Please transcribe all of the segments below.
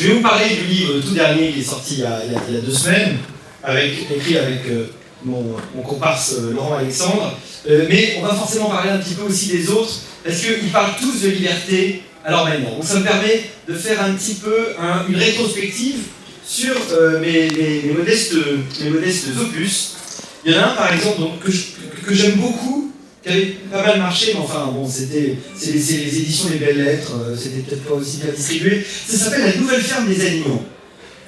Je vais vous parler du livre tout dernier qui est sorti il y a 2 semaines, écrit avec mon comparse Laurent Alexandre. Mais on va forcément parler un petit peu aussi des autres, parce qu'ils parlent tous de liberté à leur manière. Donc ça me permet de faire un petit peu une rétrospective sur mes modestes opus. Il y en a un par exemple donc, que j'aime beaucoup, qui avait pas mal marché, mais enfin bon, c'est les éditions des Belles Lettres, c'était peut-être pas aussi bien distribué. Ça s'appelle La Nouvelle Ferme des Animaux.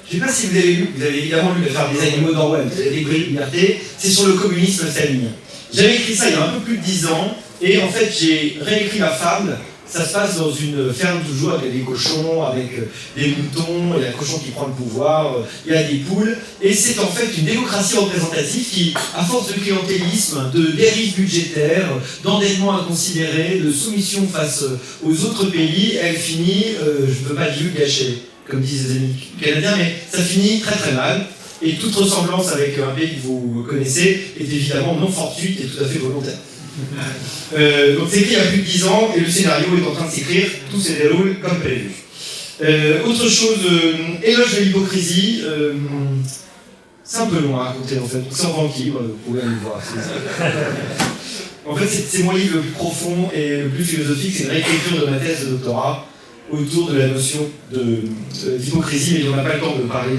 Je ne sais pas si vous avez lu, vous avez évidemment lu La Ferme des Animaux d'Orwell, vous avez découvert Liberté, c'est sur le communisme stalinien. J'avais écrit ça il y a un peu plus de 10 ans, et en fait j'ai réécrit la fable. Ça se passe dans une ferme toujours avec des cochons, avec des moutons, il y a un cochon qui prend le pouvoir, il y a des poules, et c'est en fait une démocratie représentative qui, à force de clientélisme, de dérive budgétaire, d'endettement inconsidéré, de soumission face aux autres pays, elle finit, je ne veux pas le gâcher, comme disent les amis canadiens, mais ça finit très très mal. Et toute ressemblance avec un pays que vous connaissez est évidemment non fortuite et tout à fait volontaire. Donc c'est écrit il y a plus de 10 ans et le scénario est en train de s'écrire, tout se déroule comme prévu. Autre chose, éloge de l'hypocrisie, c'est un peu long à raconter en fait, donc c'est en vente libre, vous pouvez aller le voir. En fait c'est mon livre le plus profond et le plus philosophique, c'est une réécriture de ma thèse de doctorat autour de la notion d'hypocrisie, mais on n'a pas le temps de parler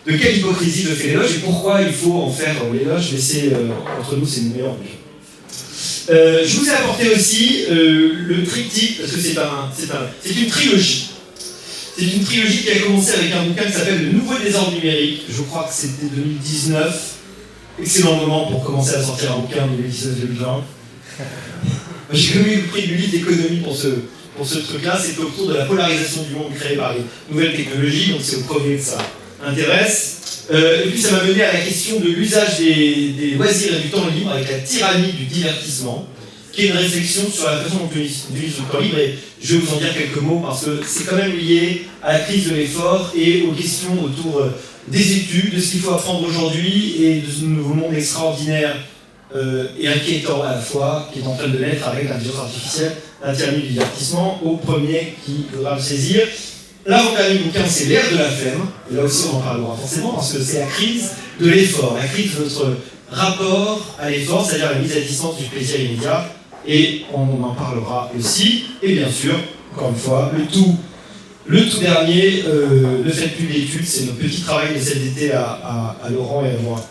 de quelle hypocrisie je fais l'éloge et pourquoi il faut en faire l'éloge, mais c'est, entre nous c'est le meilleur. Je vous ai apporté aussi le triptyque, parce que c'est une trilogie. C'est une trilogie qui a commencé avec un bouquin qui s'appelle Le Nouveau Désordre Numérique. Je crois que c'était 2019. Excellent moment pour commencer à sortir un bouquin en 2019-2020. J'ai commis le prix du livre d'économie pour ce truc-là. C'était autour de la polarisation du monde créée par les nouvelles technologies, donc c'est au premier que ça intéresse. Et puis ça m'a mené à la question de l'usage des loisirs et du temps libre avec la tyrannie du divertissement, qui est une réflexion sur la façon dont on utilise le temps libre, et je vais vous en dire quelques mots parce que c'est quand même lié à la crise de l'effort et aux questions autour des études, de ce qu'il faut apprendre aujourd'hui et de ce nouveau monde extraordinaire et inquiétant à la fois qui est en train de naître avec l'intelligence artificielle, la tyrannie du divertissement, au premier qui faudra le saisir. L'avant-dernier bouquin, c'est L'ère de la flemme, et là aussi on en parlera forcément, parce que c'est la crise de l'effort, la crise de notre rapport à l'effort, c'est-à-dire la mise à distance du plaisir immédiat, et on en parlera aussi, et bien sûr, encore une fois, le tout dernier, ne faites plus d'études, c'est notre petit travail de cet été à Laurent et à moi.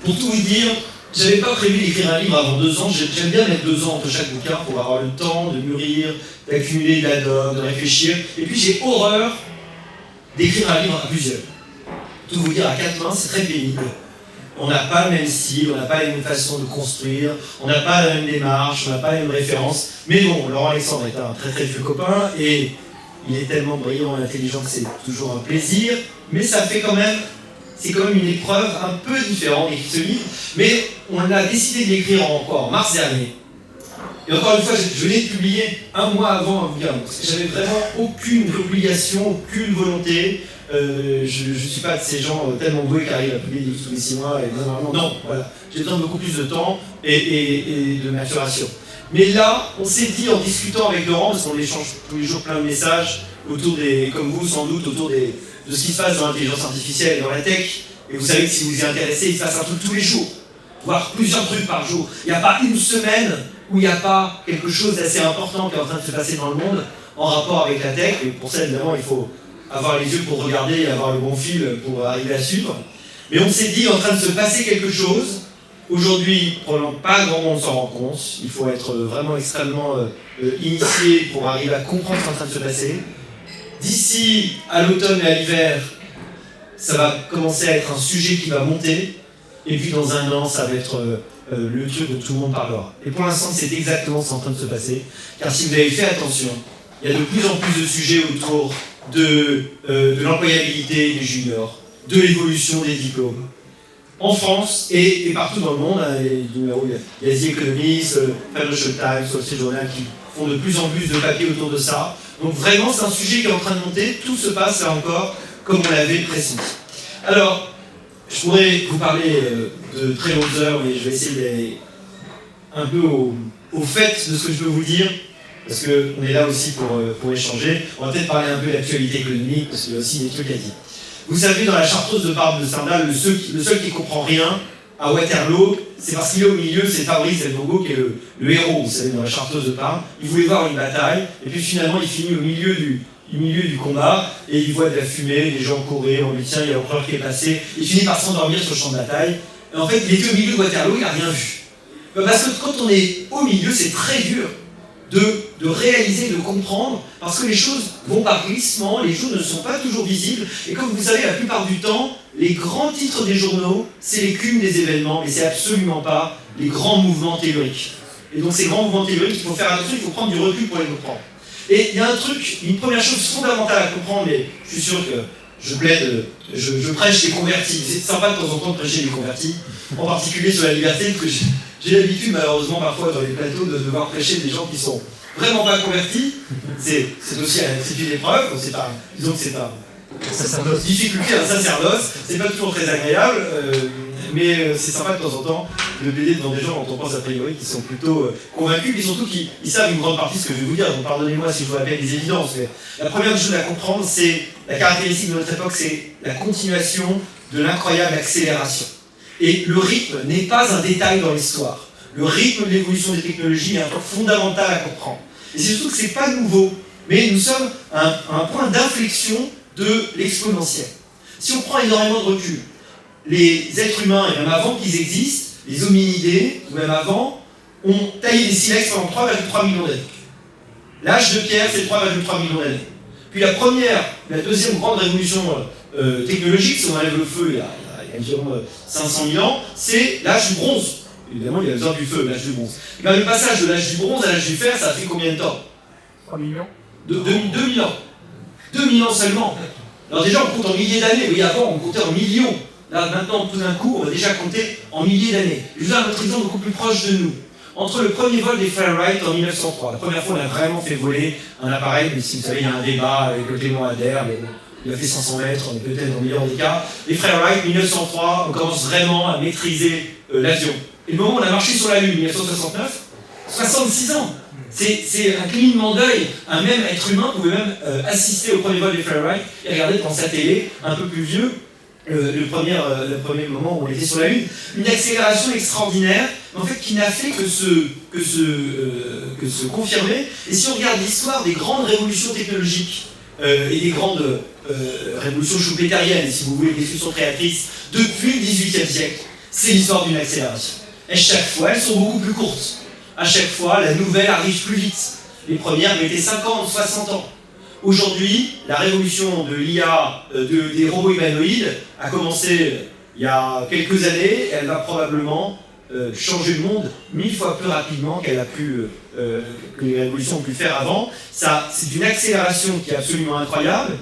Pour tout vous dire, j'avais pas prévu d'écrire un livre avant 2 ans, j'aime bien mettre 2 ans entre chaque bouquin pour avoir le temps de mûrir, d'accumuler de la doc, de réfléchir, et puis j'ai horreur d'écrire un livre à plusieurs. Tout vous dire à 4 mains, c'est très pénible. On n'a pas le même style, on n'a pas la même façon de construire, on n'a pas la même démarche, on n'a pas les mêmes références, mais bon, Laurent Alexandre est un très très vieux copain, et il est tellement brillant et intelligent que c'est toujours un plaisir, mais ça fait quand même... C'est quand même une épreuve un peu différente d'écrire ce livre, mais on a décidé de l'écrire en mars dernier. Et encore une fois, je l'ai publié 1 mois avant un bouquin, parce que j'avais vraiment aucune obligation, aucune volonté. Je ne suis pas de ces gens tellement doués qui arrivent à publier tous les 6 mois. Non, voilà. J'ai besoin de beaucoup plus de temps et de maturation. Mais là, on s'est dit en discutant avec Laurent, parce qu'on échange tous les jours plein de messages, autour des, comme vous sans doute, autour de ce qui se passe dans l'intelligence artificielle et dans la tech, et vous savez que si vous y intéressez, il se passe un truc tous les jours, voire plusieurs trucs par jour. Il n'y a pas une semaine où il n'y a pas quelque chose d'assez important qui est en train de se passer dans le monde en rapport avec la tech, et pour ça évidemment il faut avoir les yeux pour regarder et avoir le bon fil pour arriver à suivre. Mais on s'est dit, en train de se passer quelque chose, aujourd'hui, probablement pas grand monde s'en rend compte, il faut être vraiment extrêmement initié pour arriver à comprendre ce qui est en train de se passer. D'ici à l'automne et à l'hiver, ça va commencer à être un sujet qui va monter, et puis dans 1 an, ça va être le truc dont tout le monde parlera. Et pour l'instant, c'est exactement ce qui est en train de se passer, car si vous avez fait attention, il y a de plus en plus de sujets autour de l'employabilité des juniors, de l'évolution des diplômes. En France et partout dans le monde, il y a The Economist, Financial Times, Wall Street Journal qui font de plus en plus de papiers autour de ça. Donc vraiment, c'est un sujet qui est en train de monter, tout se passe là encore comme on l'avait précis. Alors, je pourrais vous parler de très longues heures, mais je vais essayer d'aller un peu au fait de ce que je veux vous dire. parce qu'on est là aussi pour échanger. On va peut-être parler un peu d'actualité économique, parce qu'il y a aussi des trucs à dire. Vous savez, dans la chartreuse de Parme de Stendhal, le seul qui comprend rien, à Waterloo, c'est parce qu'il est au milieu, c'est Fabrice Elbogo qui est le héros, vous savez, dans la chartreuse de Parme. Il voulait voir une bataille, et puis finalement il finit au milieu du combat, et il voit de la fumée, les gens courir, on lui dit tiens, il y a l'empereur qui est passé, il finit par s'endormir sur le champ de bataille. Et en fait, il était au milieu de Waterloo, il n'a rien vu. Parce que quand on est au milieu, c'est très dur de réaliser, de comprendre, parce que les choses vont par glissement, les choses ne sont pas toujours visibles, et comme vous savez, la plupart du temps, les grands titres des journaux, c'est l'écume des événements, mais c'est absolument pas les grands mouvements telluriques. Et donc ces grands mouvements telluriques, il faut faire attention, il faut prendre du recul pour les comprendre. Et il y a un truc, une première chose fondamentale à comprendre, mais je suis sûr que je prêche les convertis. C'est sympa de temps en temps de prêcher les convertis, en particulier sur la liberté, parce que j'ai l'habitude, malheureusement, parfois dans les plateaux, de devoir prêcher des gens qui sont vraiment pas convertis. C'est aussi une épreuve, disons que c'est un difficulté, un sacerdoce, c'est pas toujours très agréable, mais c'est sympa de temps en temps de plaider devant des gens dont on pense a priori qui sont plutôt convaincus, et surtout qui savent une grande partie de ce que je vais vous dire, donc pardonnez-moi si je vous rappelle des évidences, mais la première chose à comprendre, c'est la caractéristique de notre époque, c'est la continuation de l'incroyable accélération. Et le rythme n'est pas un détail dans l'histoire. Le rythme de l'évolution des technologies est un point fondamental à comprendre. Et c'est surtout que ce n'est pas nouveau, mais nous sommes à un point d'inflexion de l'exponentiel. Si on prend énormément de recul, les êtres humains, et même avant qu'ils existent, les hominidés, ou même avant, ont taillé des silex pendant 3,3 millions d'années. L'âge de pierre, c'est 3,3 millions d'années. Puis la deuxième grande révolution technologique, si on enlève le feu il y a environ 500 000 ans, c'est l'âge du bronze. Évidemment, il y a besoin du feu, l'âge du bronze. Et bien, le passage de l'âge du bronze à l'âge du fer, ça a fait combien de temps? 3 millions 2000 ans. 2000 ans seulement. Alors déjà, on compte en milliers d'années. Oui, avant, on comptait en millions. Là, maintenant, tout d'un coup, on va déjà compter en milliers d'années. Je vous donne un autre exemple beaucoup plus proche de nous. Entre le premier vol des Fahrenheit en 1903, la première fois on a vraiment fait voler un appareil, mais si vous savez, il y a un débat avec le témoin Adair, mais il a fait 500 mètres, on est peut-être dans le meilleur des cas. Les Fahrenheit, 1903, on commence vraiment à maîtriser l'avion. Et le moment où on a marché sur la Lune, 1969, 66 ans. C'est un clignement d'œil. Un même être humain pouvait même assister au premier vol des Fahrenheit et regarder devant sa télé, un peu plus vieux, le premier moment où on était sur la Lune. Une accélération extraordinaire, en fait, qui n'a fait que se confirmer. Et si on regarde l'histoire des grandes révolutions technologiques et des grandes révolutions schumpeteriennes, si vous voulez, des discussions créatrices, depuis le XVIIIe siècle, c'est l'histoire d'une accélération. Et chaque fois, elles sont beaucoup plus courtes. À chaque fois, la nouvelle arrive plus vite. Les premières mettaient 50, 60 ans. Aujourd'hui, la révolution de l'IA, des robots humanoïdes, a commencé il y a quelques années, et elle va probablement changer le monde 1000 fois plus rapidement que les révolutions ont pu faire avant. C'est une accélération qui est absolument incroyable.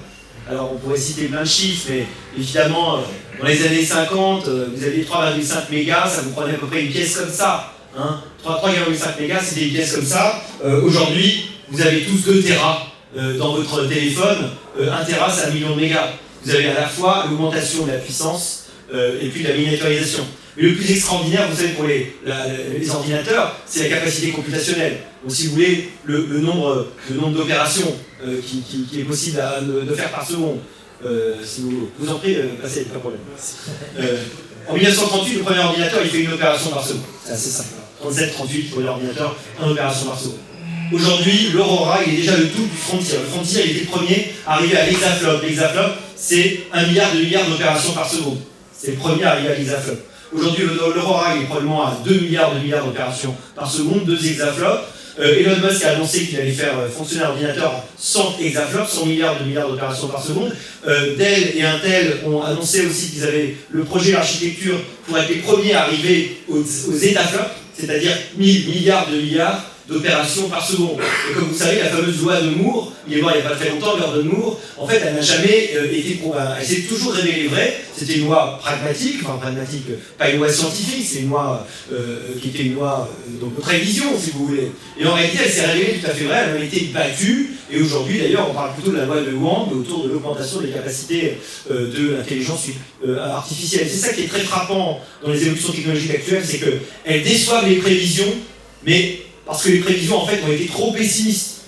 Alors on pourrait citer plein de chiffres, mais évidemment, dans les années 50, vous aviez 3,5 mégas, ça vous prenait à peu près une pièce comme ça. Hein. 3,5 mégas, c'était une pièce comme ça. Aujourd'hui, vous avez tous 2 Téra dans votre téléphone. 1 Téra, c'est 1 million de mégas. Vous avez à la fois l'augmentation de la puissance et puis la miniaturisation. Mais le plus extraordinaire, vous savez, pour les ordinateurs, c'est la capacité computationnelle. Donc si vous voulez, le nombre d'opérations qui est possible de faire par seconde. Si vous en prie, passez, pas de problème. En 1938, le premier ordinateur, il fait une opération par seconde. C'est assez simple. 37, 38, pour l'ordinateur, 1 opération par seconde. Aujourd'hui, l'Aurora, il est déjà le tout du Frontier. Le Frontier, il était le premier à arriver à l'hexaflop. L'hexaflop, c'est 1 milliard d'opérations par seconde. C'est le premier à arriver à l'hexaflop. Aujourd'hui, l'Aurora, il est probablement à 2 milliards d'opérations par seconde, 2 hexaflops. Elon Musk a annoncé qu'il allait faire fonctionner un ordinateur à 100 hexaflops, 100 milliards d'opérations par seconde. Dell et Intel ont annoncé aussi qu'ils avaient le projet d'architecture pour être les premiers à arriver aux étaflops, c'est-à-dire 1000 milliards d'opérations par seconde. Et comme vous savez, la fameuse loi de Moore, il est mort il n'y a pas très longtemps, l'heure de Moore, en fait, elle n'a jamais été prouvée. Elle s'est toujours révélée vraie. C'était une loi pragmatique, pas une loi scientifique, c'est une loi qui était une loi de prévision, si vous voulez. Et en réalité, elle s'est révélée tout à fait vraie, elle a été battue, et aujourd'hui, d'ailleurs, on parle plutôt de la loi de Wang autour de l'augmentation des capacités de l'intelligence artificielle. C'est ça qui est très frappant dans les évolutions technologiques actuelles, c'est qu'elles déçoivent les prévisions, mais parce que les prévisions en fait ont été trop pessimistes.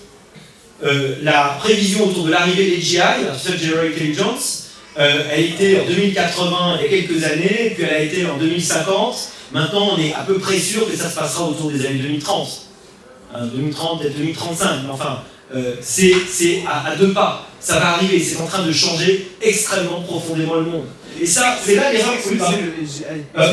La prévision autour de l'arrivée des GI, l'Artificial General Intelligence, elle était en 2080 il y a quelques années, puis elle a été en 2050. Maintenant, on est à peu près sûr que ça se passera autour des années 2030. 2030, peut-être 2035, mais enfin, c'est à deux pas. Ça va arriver, c'est en train de changer extrêmement profondément le monde. Et ça, c'est là l'erreur qu'il faut pas.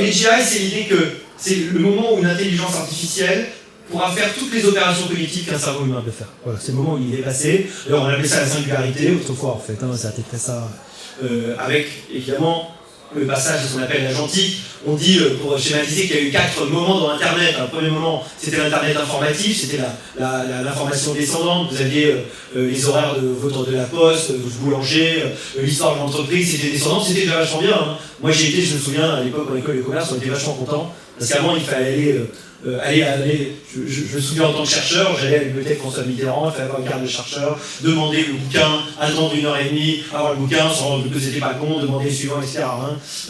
Les GI, c'est l'idée que c'est le moment où une intelligence artificielle pourra faire toutes les opérations cognitives qu'un cerveau humain peut faire. Voilà, c'est le moment où il est passé. D'ailleurs, on appelait ça la singularité autrefois, en fait. Ça a été fait ça avec, évidemment, le passage de ce qu'on appelle la gentille. On dit, pour schématiser, qu'il y a eu 4 moments dans Internet. Le premier moment, c'était l'Internet informatif, c'était l'information descendante. Vous aviez les horaires de la poste, du boulanger, l'histoire de l'entreprise, c'était descendant, c'était déjà vachement bien. Hein. Moi, j'y étais, je me souviens, à l'époque, en école de commerce, on était vachement contents. Parce qu'avant, il fallait aller je me souviens en tant que chercheur, j'allais à la bibliothèque François Mitterrand, il fallait avoir une carte de chercheur, demander le bouquin, attendre 1h30, avoir le bouquin, se rendre compte que c'était pas con, demander le suivant, etc.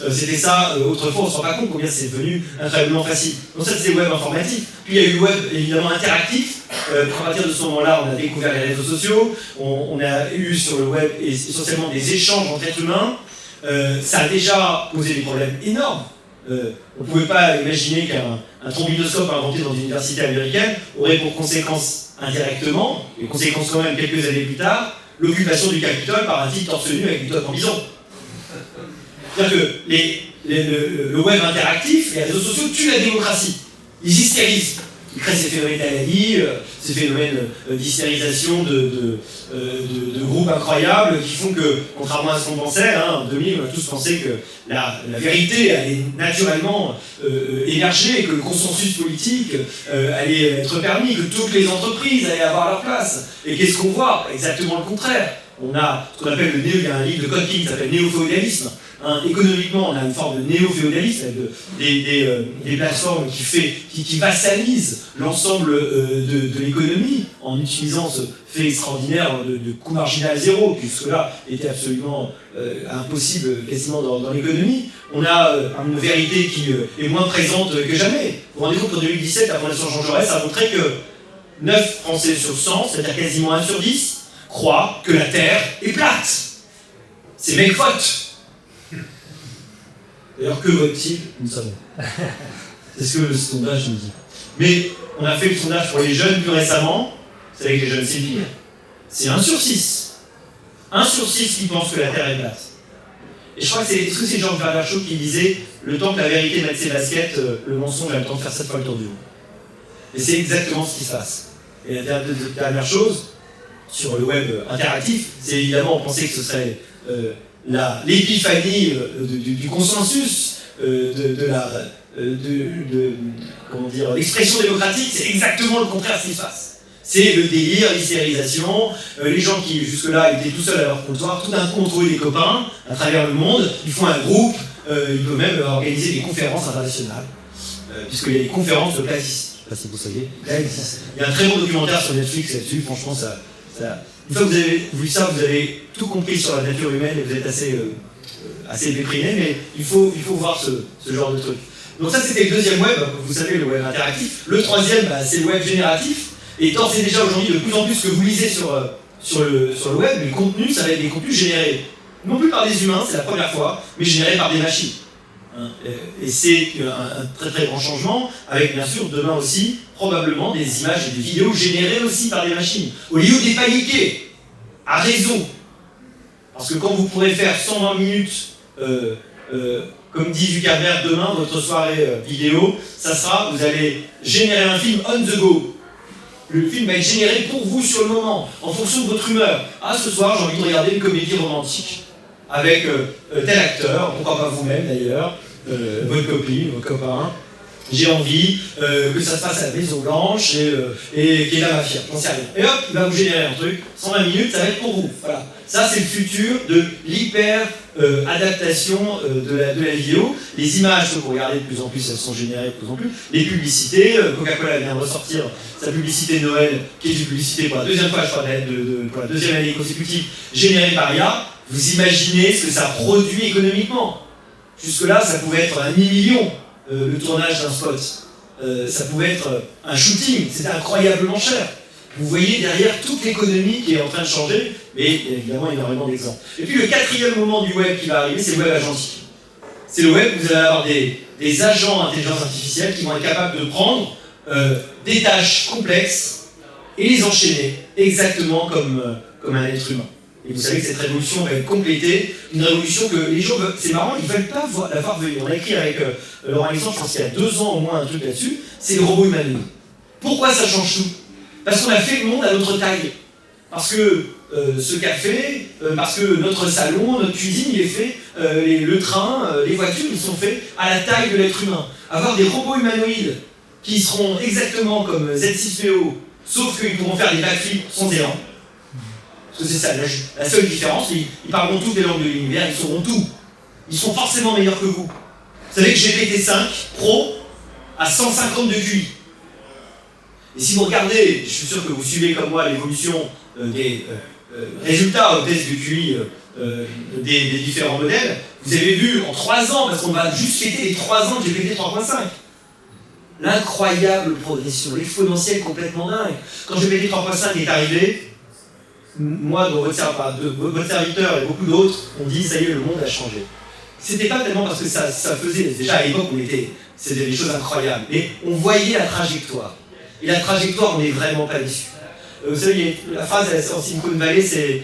C'était ça, autrefois, on se rend pas compte combien c'est devenu incroyablement facile. Donc ça, c'était le web informatif. Puis il y a eu le web, évidemment, interactif. À partir de ce moment-là, on a découvert les réseaux sociaux, on a eu sur le web essentiellement des échanges entre êtres humains. Ça a déjà posé des problèmes énormes. On ne pouvait pas imaginer qu'un trombinoscope inventé dans une université américaine aurait pour conséquence indirectement, et conséquence quand même quelques années plus tard, l'occupation du Capitole par un type torse nu avec une toque en bison. C'est-à-dire que le web interactif, les réseaux sociaux tuent la démocratie. Ils hystérisent. Ils créent ces phénomènes d'Alali, ces phénomènes d'hystérisation de groupes incroyables qui font que, contrairement à ce qu'on pensait, en 2000, on a tous pensé que la vérité allait naturellement émerger, que le consensus politique allait être permis, que toutes les entreprises allaient avoir leur place. Et qu'est-ce qu'on voit? Exactement le contraire. On a ce qu'on appelle il y a un livre de Kotkin qui s'appelle Néo-féodalisme. Économiquement, on a une forme de néo-féodalisme, des plateformes qui vassalisent l'ensemble de l'économie en utilisant ce fait extraordinaire de coût marginal zéro, qui jusque-là était absolument impossible quasiment dans l'économie. On a une vérité qui est moins présente que jamais. Vous vous rendez compte qu'en 2017, la Fondation Jean Jaurès a montré que 9 Français sur 100, c'est-à-dire quasiment 1 sur 10, croient que la Terre est plate. C'est make faute. D'ailleurs, que vote-t-il? Nous savons. C'est ce que le sondage nous dit. Mais on a fait le sondage pour les jeunes plus récemment. C'est avec les jeunes, c'est pire. C'est 1 sur 6. 1 sur 6 qui pense que la Terre est plate. Et je crois que est-ce que c'est Georges Bernard Shaw qui disait « Le temps que la vérité mette ses baskets, le mensonge a le temps de faire 7 fois le tour du monde. » Et c'est exactement ce qui se passe. Et la dernière chose, sur le web interactif, c'est évidemment, on pensait que ce serait l'épiphanie du consensus, l'expression démocratique. C'est exactement le contraire de ce qui se passe. C'est le délire, l'hystérisation, les gens qui jusque-là étaient tout seuls à leur comptoir, tout d'un coup ont trouvé des copains à travers le monde, ils font un groupe, ils peuvent même organiser des conférences internationales, puisqu'il y a des conférences de platistes. Je ne sais pas si vous saviez. Il y a un très bon documentaire sur Netflix là-dessus, franchement, une fois que vous avez vu ça, vous avez tout compris sur la nature humaine et vous êtes assez déprimé, mais il faut voir ce genre de truc. Donc ça, c'était le deuxième web, vous savez, le web interactif. Le troisième, c'est le web génératif. Et tant c'est déjà aujourd'hui de plus en plus ce que vous lisez sur le web, les contenus, ça va être des contenus générés. Non plus par des humains, c'est la première fois, mais générés par des machines. Et c'est un très très grand changement, avec bien sûr demain aussi, probablement des images et des vidéos générées aussi par des machines. Au lieu de les paniquer, à raison. Parce que quand vous pourrez faire 120 minutes, comme dit Zuckerberg demain, votre soirée vidéo, ça sera, vous allez générer un film on the go. Le film va être généré pour vous sur le moment, en fonction de votre humeur. Ah, ce soir, j'ai envie de regarder une comédie romantique avec tel acteur, pourquoi pas vous-même d'ailleurs, votre copine, votre copain. J'ai envie que ça se passe à la Maison Blanche et qu'il y ait la mafia, j'en sais rien. Et hop, il va vous générer un truc, 120 minutes, ça va être pour vous. Voilà. Ça, c'est le futur de l'hyper-adaptation de la vidéo. Les images que vous regardez de plus en plus, elles sont générées de plus en plus. Les publicités, Coca-Cola vient de ressortir sa publicité Noël, qui est une publicité pour la deuxième fois, je crois, pour la deuxième année consécutive, générée par IA. Vous imaginez ce que ça produit économiquement. Jusque-là, ça pouvait être 1 million le tournage d'un spot. ça pouvait être un shooting, c'était incroyablement cher. Vous voyez derrière toute l'économie qui est en train de changer, mais il y a évidemment énormément d'exemples. Et puis le quatrième moment du web qui va arriver, c'est le web agentique. C'est le web où vous allez avoir des agents d'intelligence artificielle qui vont être capables de prendre des tâches complexes et les enchaîner exactement comme un être humain. Et vous savez que cette révolution va être complétée, une révolution que les gens veulent, c'est marrant, ils ne veulent pas la voir venir. On a écrit avec Laurent Alexandre, je pense qu'il y a 2 ans au moins un truc là-dessus, c'est les robots humanoïdes. Pourquoi ça change tout? Parce qu'on a fait le monde à notre taille. Parce que ce café, parce que notre salon, notre cuisine, il est fait, le train, les voitures, ils sont faits à la taille de l'être humain. Avoir des robots humanoïdes qui seront exactement comme Z6PO, sauf qu'ils pourront faire des backflips sans élan. Parce que c'est ça, la seule différence, ils parleront toutes les langues de l'univers, ils sauront tout. Ils sont forcément meilleurs que vous. Vous savez que GPT-5 Pro a 150 de QI. Et si vous regardez, je suis sûr que vous suivez comme moi l'évolution des résultats au test de QI des différents modèles, vous avez vu en 3 ans, parce qu'on va juste fêter les 3 ans de GPT 3.5, l'incroyable progression, l'exponentielle complètement dingue. Quand GPT 3.5 est arrivé, moi, votre serviteur et beaucoup d'autres ont dit, ça y est, le monde a changé. C'était pas tellement parce que ça faisait, déjà à l'époque, c'était des choses incroyables, mais on voyait la trajectoire. Et la trajectoire, on n'est vraiment pas déçu. Vous savez, la phrase en Silicon Valley, c'est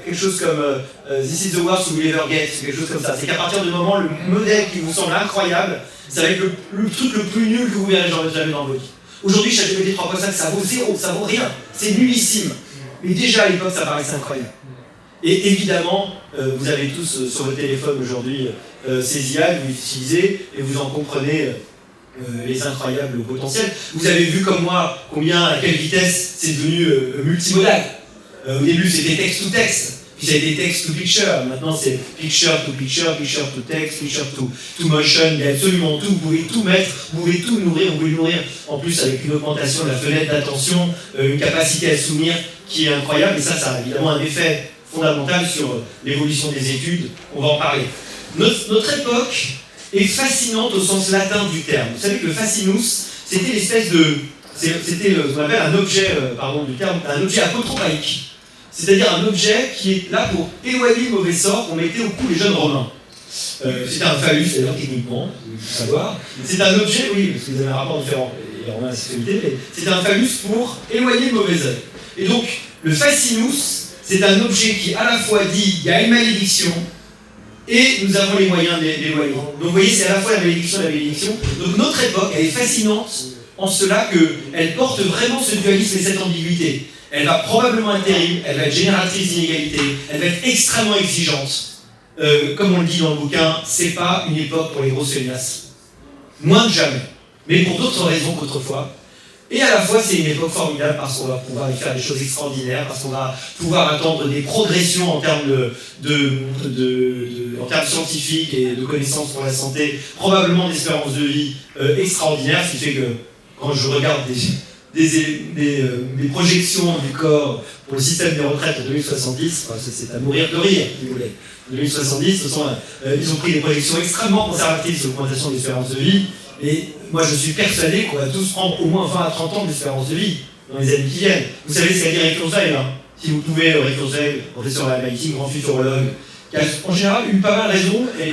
quelque chose comme This is the worst you will ever get, quelque chose comme ça. C'est qu'à partir du moment, le modèle qui vous semble incroyable, ça va être le truc le plus nul que vous verrez jamais dans votre vie. Aujourd'hui, ChatGPT 3.5, ça vaut 0, ça vaut rien. C'est nullissime. Mais déjà à l'époque, ça paraissait incroyable. Et évidemment, vous avez tous sur votre téléphone aujourd'hui ces IA, vous les utilisez et vous en comprenez les incroyables potentiels. Vous avez vu comme moi à quelle vitesse c'est devenu multimodal. Au début c'était text to text, puis ça a été text to picture, maintenant c'est picture to picture, picture to text, picture to motion, il y a absolument tout, vous pouvez tout mettre, vous pouvez tout nourrir, vous pouvez nourrir en plus avec une augmentation de la fenêtre d'attention, une capacité à se souvenir qui est incroyable, et ça a évidemment un effet fondamental sur l'évolution des études, on va en parler. Notre époque est fascinante au sens latin du terme. Vous savez que le fascinus, c'était l'espèce de... C'était ce qu'on appelle un objet, un objet apotropaïque. C'est-à-dire un objet qui est là pour éloigner le mauvais sort qu'on mettait au cou les jeunes romains. C'était un phallus, d'ailleurs, techniquement, il faut savoir. C'est un objet, oui, parce que vous avez un rapport différent, les Romains à la sexualité, mais c'est un phallus pour éloigner le mauvais œil. Et donc, le fascinus, c'est un objet qui à la fois dit il y a une malédiction, et nous avons les moyens d'éloigner. Donc vous voyez, c'est à la fois la malédiction et la bénédiction. Donc notre époque, elle est fascinante en cela qu'elle porte vraiment ce dualisme et cette ambiguïté. Elle va probablement être terrible, elle va être génératrice d'inégalités, elle va être extrêmement exigeante. Comme on le dit dans le bouquin, c'est pas une époque pour les grosses feignasses. Moins que jamais. Mais pour d'autres raisons qu'autrefois. Et à la fois, c'est une époque formidable parce qu'on va pouvoir y faire des choses extraordinaires, parce qu'on va pouvoir attendre des progressions en termes en termes scientifiques et de connaissances pour la santé, probablement d'espérance de vie extraordinaire, ce qui fait que quand je regarde des projections du corps pour le système des retraites en 2070, c'est à mourir de rire, si vous voulez. En 2070, ils ont pris des projections extrêmement conservatrices sur l'augmentation de l'espérance de vie. Et moi, je suis persuadé qu'on va tous prendre au moins 20 à 30 ans d'espérance de vie dans les années qui viennent. Vous savez ce qu'a dit Ray Kurzweil, hein. Si vous pouvez, Ray Kurzweil, professeur à MIT, grand futurologue, qui a en général eu pas mal raison, et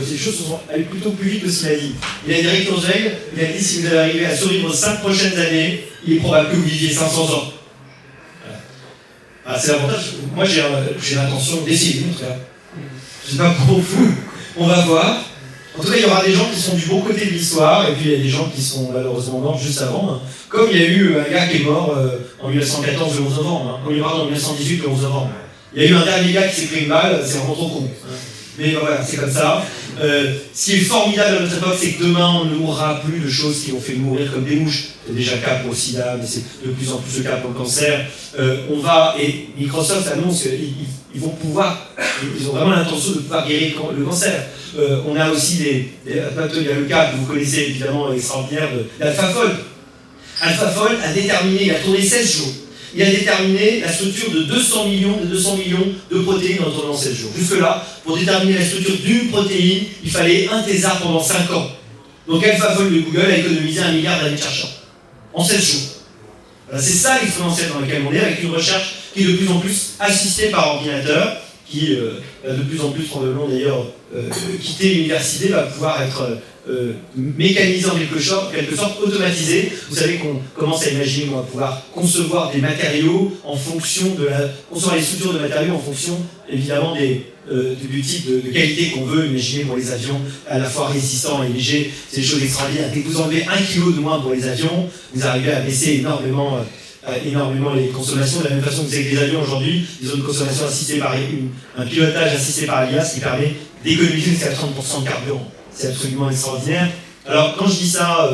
ces choses sont allées plutôt plus vite que ce qu'il a dit. Il a dit, Ray Kurzweil, il a dit, si vous allez arriver à survivre aux 5 prochaines années, il est probable que vous viviez 500 ans. Voilà. Ah, c'est l'avantage. Moi, j'ai l'intention d'essayer, en tout cas. Je ne sais pas pour vous, on va voir. En tout cas, il y aura des gens qui sont du bon côté de l'histoire, et puis il y a des gens qui sont malheureusement morts juste avant. Hein. Comme il y a eu un gars qui est mort en 1914 le 11 novembre, hein. Comme il est mort en 1918 le 11 novembre. Il y a eu un dernier gars qui s'est pris une balle, c'est vraiment trop con. Hein. Mais voilà, c'est comme ça. Ce qui est formidable à notre époque, c'est que demain, on ne mourra plus de choses qui ont fait mourir comme des mouches. C'est déjà le cas pour le sida, mais c'est de plus en plus le cas pour le cancer. Et Microsoft annonce qu'ils vont pouvoir, ils ont vraiment l'intention de pouvoir guérir le cancer. On a aussi il y a le cas que vous connaissez évidemment extraordinaire d'AlphaFold. AlphaFold a déterminé, il a tourné 16 jours. Il a déterminé la structure de 200 millions de protéines en tournant 16 jours. Jusque-là, pour déterminer la structure d'une protéine, il fallait un thésard pendant 5 ans. Donc AlphaFold de Google a économisé 1 milliard d'années de chercheurs en 16 jours. Voilà, c'est ça l'exponentiel dans lequel on est, avec une recherche qui est de plus en plus assistée par ordinateur, qui va de plus en plus probablement d'ailleurs quitter l'université, va pouvoir être mécanisé en quelque sorte, automatisé. Vous savez qu'on commence à imaginer qu'on va pouvoir concevoir des matériaux en fonction concevoir les structures de matériaux en fonction évidemment du type de qualité qu'on veut. Imaginez pour les avions à la fois résistants et légers, c'est des choses extraordinaires. Dès que vous enlevez 1 kg de moins pour les avions, vous arrivez à baisser énormément les consommations. De la même façon que vous avez des avions aujourd'hui, ils ont une consommation assistée par un pilotage assisté par l'IA, ce qui permet d'économiser jusqu'à 30% de carburant. C'est absolument extraordinaire. Alors, quand je dis ça,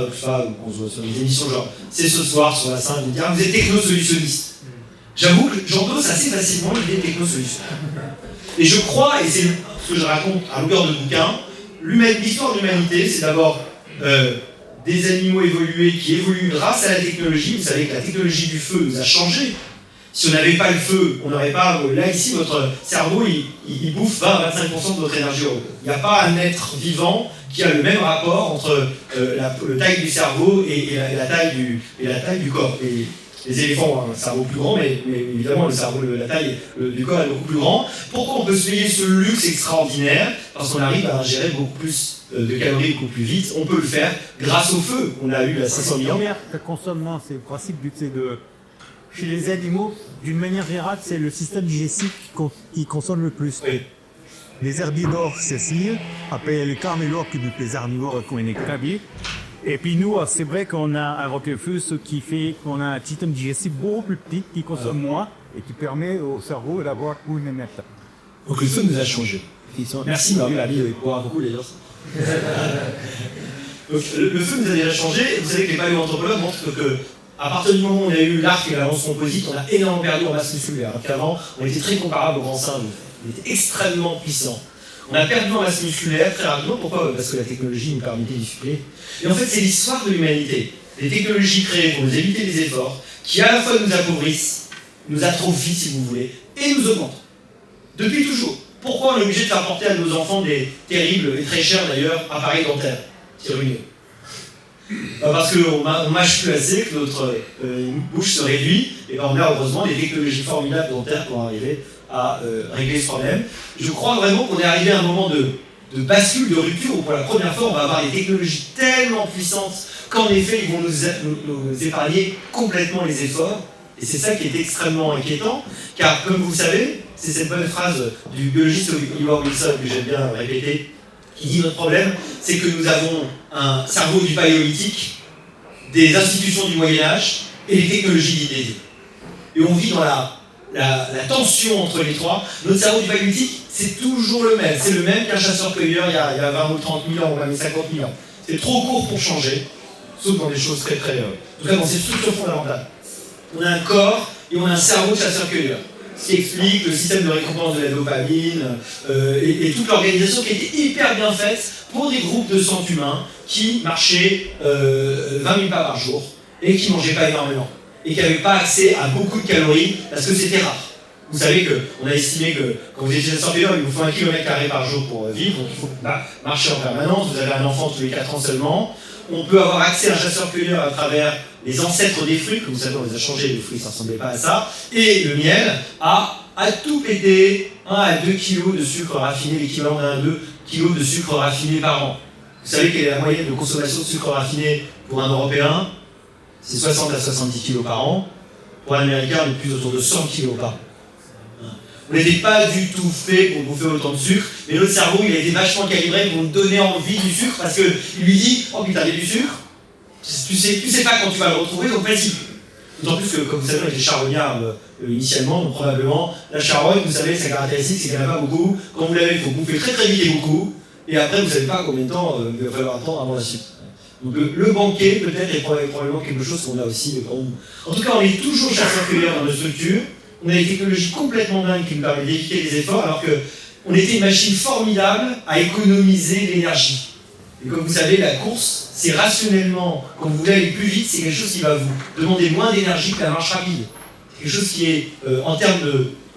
on se voit sur des émissions genre c'est ce soir sur la scène, vous dire vous êtes techno-solutionniste. J'avoue que j'endosse assez facilement l'idée de techno-solution. Et je crois, et c'est ce que je raconte à longueur de bouquin, l'histoire de l'humanité, c'est d'abord des animaux évolués qui évoluent grâce à la technologie. Vous savez que la technologie du feu nous a changé. Si on n'avait pas le feu, on n'aurait pas... Là, ici, votre cerveau, il bouffe 20-25% de votre énergie. Il n'y a pas un être vivant qui a le même rapport entre la taille du cerveau et la taille du corps. Et les éléphants ont un cerveau plus grand, mais évidemment, la taille du corps est beaucoup plus grand. Pourquoi on peut se payer ce luxe extraordinaire? Parce qu'on arrive à ingérer beaucoup plus de calories beaucoup plus vite. On peut le faire grâce au feu. On a eu à 500 000 ans. Le consommement, c'est le principe c'est de... Chez les animaux, d'une manière générale, c'est le système digestif qui consomme le plus. Oui. Les herbivores, c'est sûr. Après, les carnivores, qui sont les herbivores qu'on est crabiers. Et puis nous, c'est vrai qu'on a un roquefeu, ce qui fait qu'on a un système digestif beaucoup plus petit, qui consomme moins et qui permet au cerveau d'avoir une énergie. Donc le feu nous a changé. Merci Marie, la vie pourra beaucoup d'ailleurs. Donc le feu nous a déjà changé. Vous savez que les paléoanthropologues montrent que à partir du moment où on a eu l'arc et la lance composite, on a énormément perdu en masse musculaire. Alors qu'avant, on était très comparable au grand singe. On était extrêmement puissant. On a perdu en masse musculaire très rapidement. Pourquoi? Parce que la technologie nous permettait d'y suppléer. Et en fait, c'est l'histoire de l'humanité. Les technologies créées pour nous éviter les efforts, qui à la fois nous appauvrissent, nous atrophient si vous voulez, et nous augmentent. Depuis toujours. Pourquoi on est obligé de faire porter à nos enfants des terribles et très chers d'ailleurs appareils dentaires? C'est ruineux. Parce qu'on mâche plus assez, que notre bouche se réduit, et ben on a heureusement des technologies formidables dentaires pour arriver à régler ce problème. Je crois vraiment qu'on est arrivé à un moment de bascule, de rupture, où pour la première fois on va avoir des technologies tellement puissantes qu'en effet ils vont nous épargner complètement les efforts. Et c'est ça qui est extrêmement inquiétant, car comme vous savez, c'est cette bonne phrase du biologiste Howard Wilson que j'aime bien répéter, qui dit notre problème, c'est que nous avons un cerveau du paléolithique, des institutions du Moyen-Âge et les technologies d'idées. Et on vit dans la tension entre les trois. Notre cerveau du paléolithique, c'est toujours le même. C'est le même qu'un chasseur-cueilleur il y a 20 ou 30 000 ans ou même 50 000 ans. C'est trop court pour changer, sauf dans des choses très très... en tout cas dans ces structures fondamentales. On a un corps et on a un cerveau de chasseur-cueilleur. Ce qui explique le système de récompense de la dopamine et toute l'organisation qui était hyper bien faite pour des groupes de 100 humains qui marchaient 20 000 pas par jour et qui ne mangeaient pas énormément et qui n'avaient pas accès à beaucoup de calories parce que c'était rare. Vous savez qu'on a estimé que quand vous étiez chasseur-cueilleur, il vous faut 1 km² par jour pour vivre, donc il faut marcher en permanence, vous avez un enfant tous les 4 ans seulement. On peut avoir accès à un chasseur-cueilleur à travers les ancêtres des fruits, comme vous savez, on les a changés, les fruits ça ne ressemblait pas à ça, et le miel à tout péter 1 à 2 kg de sucre raffiné, l'équivalent d'1 à 2 kg de sucre raffiné par an. Vous savez quelle est la moyenne de consommation de sucre raffiné pour un Européen? C'est 60 à 70 kg par an. Pour un Américain, on est plus autour de 100 kg par an. On n'était pas du tout fait pour bouffer autant de sucre, mais notre cerveau, il a été vachement calibré pour nous donner envie du sucre, parce qu'il lui dit « Oh putain, il y a du sucre !» Tu sais pas quand tu vas le retrouver, donc vas-y. D'autant plus que, comme vous savez, on était charognards initialement, donc probablement, la charogne, vous savez, sa caractéristique, c'est qu'elle n'a pas beaucoup. Quand vous l'avez, il faut bouffer très très vite et beaucoup, et après, vous ne savez pas combien de temps il va falloir attendre avant la suite. Donc le banquet, peut-être, est probablement quelque chose qu'on a aussi. En tout cas, on est toujours chasseur-cueilleur dans nos structures. On a des technologies complètement dingues qui nous permettent d'éviter les efforts, alors qu'on était une machine formidable à économiser l'énergie. Et comme vous savez, la course, c'est rationnellement, quand vous voulez aller plus vite, c'est quelque chose qui va vous demander moins d'énergie que la marche rapide. C'est quelque chose qui est, en termes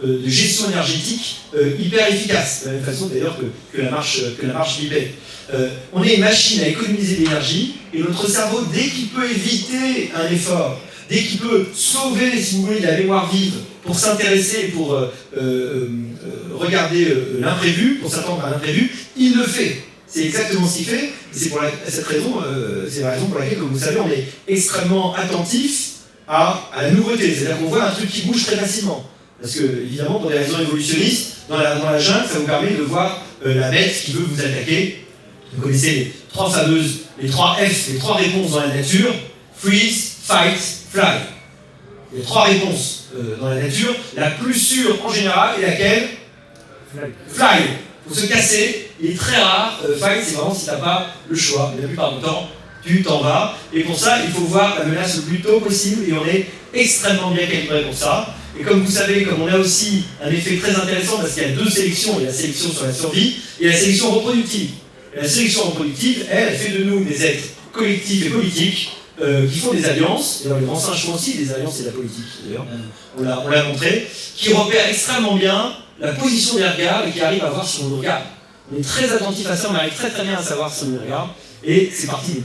de gestion énergétique hyper efficace, de la même façon d'ailleurs que la marche Bipède. On est une machine à économiser de l'énergie, et notre cerveau, dès qu'il peut éviter un effort, dès qu'il peut sauver, si vous voulez, la mémoire vive pour s'intéresser, pour regarder l'imprévu, pour s'attendre à l'imprévu, il le fait. C'est exactement ce qu'il fait. C'est cette raison, c'est la raison pour laquelle, comme vous savez, on est extrêmement attentif à la nouveauté. C'est-à-dire qu'on voit un truc qui bouge très facilement. Parce que, évidemment, pour des raisons évolutionnistes, dans la jungle, ça vous permet de voir la bête qui veut vous attaquer. Vous connaissez les trois F, les trois réponses dans la nature: freeze, fight, fly. Il y a trois réponses dans la nature. La plus sûre en général est laquelle? Fly. Il faut se casser. Il est très rare. Fight, c'est vraiment si tu n'as pas le choix. Mais la plupart du temps, tu t'en vas. Et pour ça, il faut voir la menace le plus tôt possible. Et on est extrêmement bien calibré pour ça. Et comme vous savez, comme on a aussi un effet très intéressant, parce qu'il y a deux sélections, il y a la sélection sur la survie et la sélection reproductive. Et la sélection reproductive, elle fait de nous des êtres collectifs et politiques qui font des alliances, et dans les grands singes font aussi des alliances et de la politique, d'ailleurs, on l'a montré, qui repèrent extrêmement bien la position des regards et qui arrivent à voir si on nous regarde. On est très attentif à ça, on arrive très très bien à savoir si on nous regarde, et c'est partie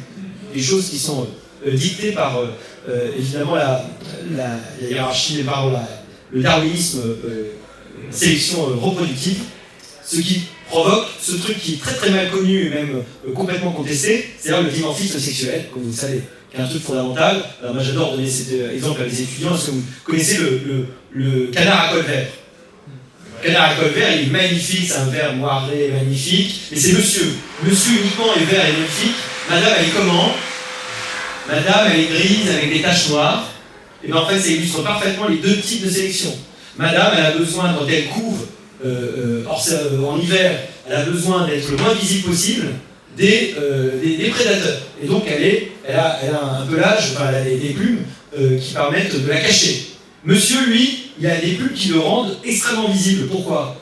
des choses qui sont dictées par, évidemment, la hiérarchie, le darwinisme, sélection reproductive, ce qui provoque ce truc qui est très très mal connu et même complètement contesté, c'est-à-dire le dimorphisme sexuel, comme vous le savez, qui est un truc fondamental. Alors moi j'adore donner cet exemple à des étudiants, parce que vous connaissez le canard à col vert. Le canard à col vert, il est magnifique, c'est un vert moiré magnifique, mais c'est monsieur. Monsieur uniquement est vert et magnifique. Madame, elle est comment? Madame, elle est grise avec des taches noires. Et bien en fait, ça illustre parfaitement les deux types de sélection. Madame, elle a besoin, quand elle couve, en hiver, elle a besoin d'être le moins visible possible des prédateurs. Et donc elle a un pelage, enfin elle a des plumes qui permettent de la cacher. Monsieur, lui, il a des plumes qui le rendent extrêmement visible. Pourquoi?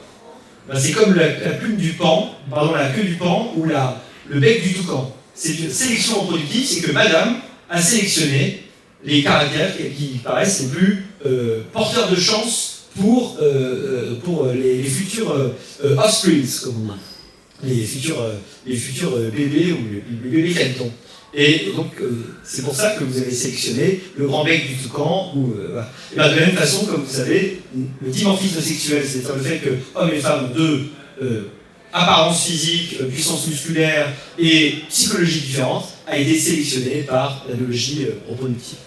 Ben, c'est comme la plume du paon, pardon, la queue du paon ou le bec du toucan. C'est une sélection reproductive, c'est que madame a sélectionné les caractères qui paraissent les plus porteurs de chance pour les futurs offsprings, comme on dit, les futurs bébés ou les bébés canetons. Et donc c'est pour ça que vous avez sélectionné le grand bec du toucan. Voilà. Et bien, de la même façon, comme vous savez, le dimorphisme sexuel, c'est-à-dire le fait que hommes et femmes de apparence physique, puissance musculaire et psychologie différentes, a été sélectionné par la biologie reproductive.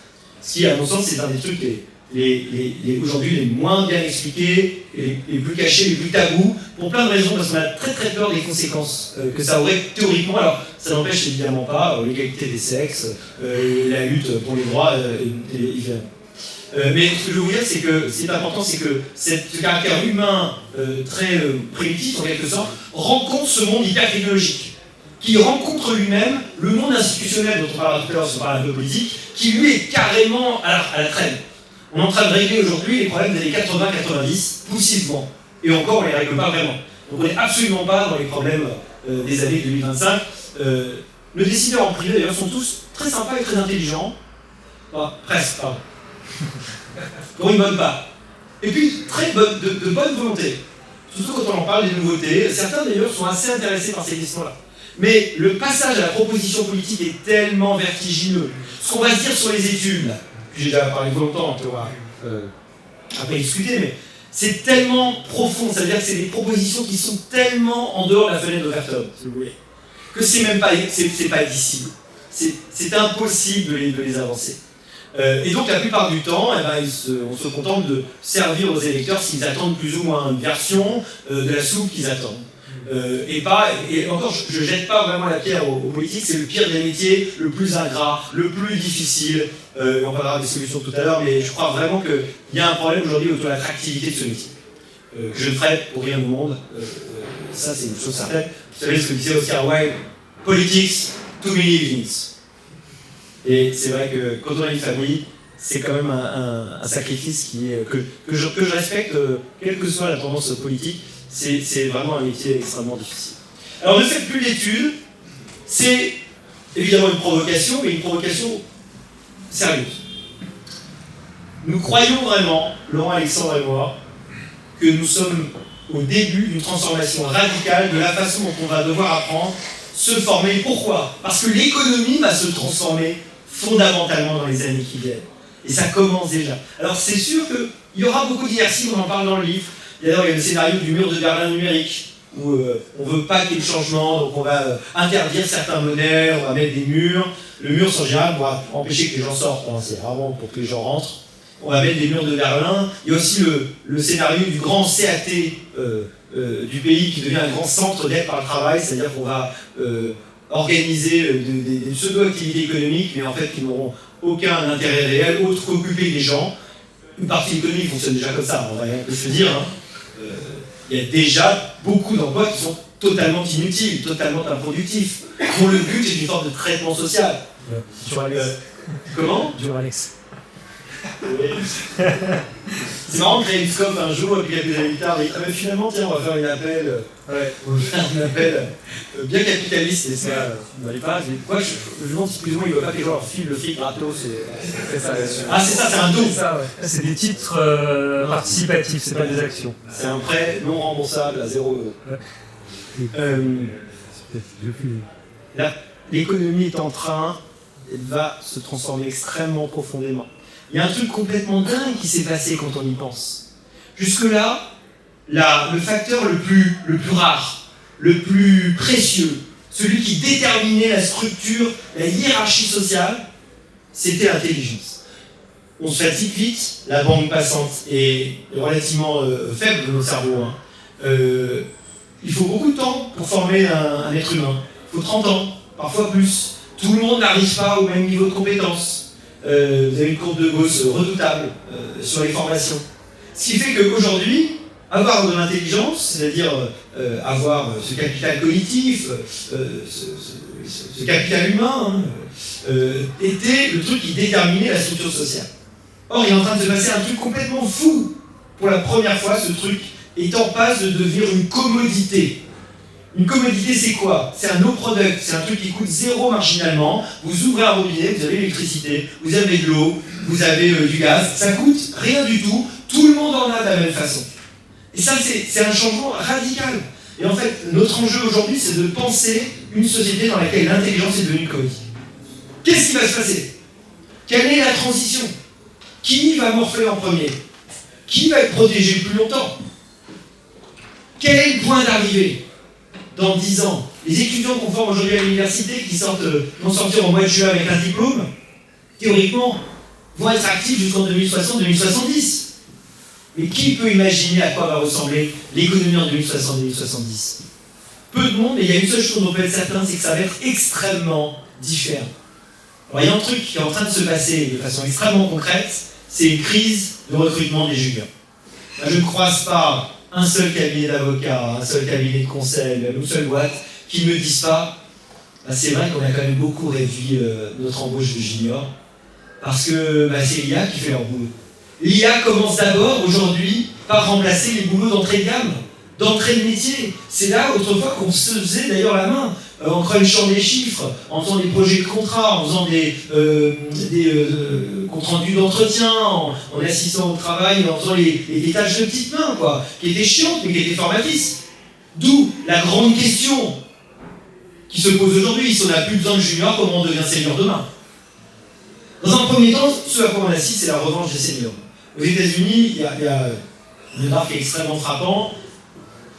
Ce qui, à mon sens, c'est un des trucs aujourd'hui les moins bien expliqués, les plus cachés, les plus tabous, pour plein de raisons, parce qu'on a très très peur des conséquences que ça aurait théoriquement. Alors, ça n'empêche évidemment pas l'égalité des sexes, la lutte pour les droits, mais ce que je veux vous dire, c'est que c'est important, c'est que ce caractère humain très primitif, en quelque sorte, rencontre ce monde hyper-technologique, qui rencontre lui-même le monde institutionnel dont on parlera tout à l'heure, si on parle un peu politique, qui lui est carrément à la traîne. On est en train de régler aujourd'hui les problèmes des années 80-90, poussivement. Et encore, on ne les règle pas vraiment. Donc on n'est absolument pas dans les problèmes des années 2025. Nos décideurs en privé, d'ailleurs, sont tous très sympas et très intelligents. Enfin, presque, pardon. Pour une bonne part. Et puis, de bonne volonté. Surtout quand on en parle des nouveautés. Certains, d'ailleurs, sont assez intéressés par ces questions-là. Mais le passage à la proposition politique est tellement vertigineux. Ce qu'on va se dire sur les études, là, j'ai déjà parlé longtemps, on va après discuter, mais c'est tellement profond, c'est-à-dire que c'est des propositions qui sont tellement en dehors de la fenêtre d'Overton, si vous voulez, que c'est même pas, c'est pas admissible. C'est impossible de les avancer. Et donc la plupart du temps, eh ben, on se contente de servir aux électeurs s'ils attendent plus ou moins une version de la soupe qu'ils attendent. Et encore, je ne jette pas vraiment la pierre aux politiques, c'est le pire des métiers, le plus ingrat, le plus difficile. On parlera des solutions tout à l'heure, mais je crois vraiment qu'il y a un problème aujourd'hui autour de l'attractivité de ce métier. Que je ne ferai pour rien au monde, ça c'est une chose certaine. Vous savez ce que disait Oscar Wilde, politics, too many evenings. Et c'est vrai que quand on a une famille, c'est quand même un sacrifice que je respecte, quelle que soit la tendance politique. C'est vraiment un métier extrêmement difficile. Alors ne faites plus d'études, c'est évidemment une provocation, mais une provocation sérieuse. Nous croyons vraiment, Laurent, Alexandre et moi, que nous sommes au début d'une transformation radicale de la façon dont on va devoir apprendre, se former. Pourquoi? Parce que l'économie va se transformer fondamentalement dans les années qui viennent. Et ça commence déjà. Alors c'est sûr qu'il y aura beaucoup d'inertie, on en parle dans le livre. D'ailleurs, il y a le scénario du mur de Berlin numérique, où on ne veut pas qu'il y ait de changement, donc on va interdire certains modèles, on va mettre des murs. Le mur, en général, va empêcher que les gens sortent, hein, c'est vraiment pour que les gens rentrent. On va mettre des murs de Berlin. Il y a aussi le scénario du grand CAT du pays qui devient un grand centre d'aide par le travail, c'est-à-dire qu'on va organiser des pseudo-activités économiques, mais en fait qui n'auront aucun intérêt réel autre qu'occuper les gens. Une partie de l'économie fonctionne déjà comme ça, on va rien se dire. Hein. Il y a déjà beaucoup d'emplois qui sont totalement inutiles, totalement improductifs, dont le but est une forme de traitement social. Comment Duralex. C'est marrant de créer une scope un jour et puis quelques années plus tard, mais finalement, tiens, on va faire un appel, bien capitaliste, et ça n'allait pas. Quoi, je me demande si plus ou moins il ne veut pas que les gens leur filent le fric gratos. C'est ça. Ah, c'est ça, c'est un don. C'est ça, ouais. C'est des titres participatifs, c'est pas des actions. C'est un prêt non remboursable à 0 €. Là, l'économie est en train, elle va se transformer extrêmement profondément. Il y a un truc complètement dingue qui s'est passé quand on y pense. Jusque-là, le facteur le plus rare, le plus précieux, celui qui déterminait la structure, la hiérarchie sociale, c'était l'intelligence. On se fatigue vite, la bande passante est relativement faible de nos cerveaux. Hein. Il faut beaucoup de temps pour former un être humain. Il faut 30 ans, parfois plus. Tout le monde n'arrive pas au même niveau de compétence. Vous avez une courbe de Gauss redoutable sur les formations. Ce qui fait qu'aujourd'hui, avoir de l'intelligence, c'est-à-dire avoir ce capital cognitif, ce capital humain, était le truc qui déterminait la structure sociale. Or, il est en train de se passer un truc complètement fou. Pour la première fois, ce truc est en passe de devenir une commodité. Une commodité, c'est quoi? C'est un no product, c'est un truc qui coûte zéro marginalement. Vous ouvrez un robinet, vous avez l'électricité, vous avez de l'eau, vous avez du gaz, ça coûte rien du tout, tout le monde en a de la même façon. Et ça, c'est un changement radical. Et en fait, notre enjeu aujourd'hui, c'est de penser une société dans laquelle l'intelligence est devenue commodité. Qu'est-ce qui va se passer? Quelle est la transition? Qui va morfler en premier? Qui va être protégé le plus longtemps? Quel est le point d'arrivée? Dans 10 ans, les étudiants qu'on forme aujourd'hui à l'université, qui vont sortir au mois de juin avec un diplôme, théoriquement, vont être actifs jusqu'en 2060-2070. Mais qui peut imaginer à quoi va ressembler l'économie en 2060-2070? Peu de monde, mais il y a une seule chose dont on peut être certain, c'est que ça va être extrêmement différent. Alors il y a un truc qui est en train de se passer de façon extrêmement concrète, c'est une crise de recrutement des juniors. Là, je ne croise pas un seul cabinet d'avocats, un seul cabinet de conseil, une seule boîte, qui ne me disent pas c'est vrai qu'on a quand même beaucoup réduit notre embauche de juniors, parce que c'est l'IA qui fait leur boulot. L'IA commence d'abord, aujourd'hui, par remplacer les boulots d'entrée de gamme, d'entrée de métier. C'est là, autrefois, qu'on se faisait d'ailleurs la main, en crunchant des chiffres, en faisant des projets de contrat, en faisant des comptes rendus d'entretien, en assistant au travail, en faisant des tâches de petites mains, quoi, qui étaient chiantes, mais qui étaient formatrices. D'où la grande question qui se pose aujourd'hui, si on n'a plus besoin de juniors, comment on devient senior demain? Dans un premier temps, ce à quoi on assiste, c'est la revanche des seniors. Aux États-Unis, il y a un graphe qui est extrêmement frappant.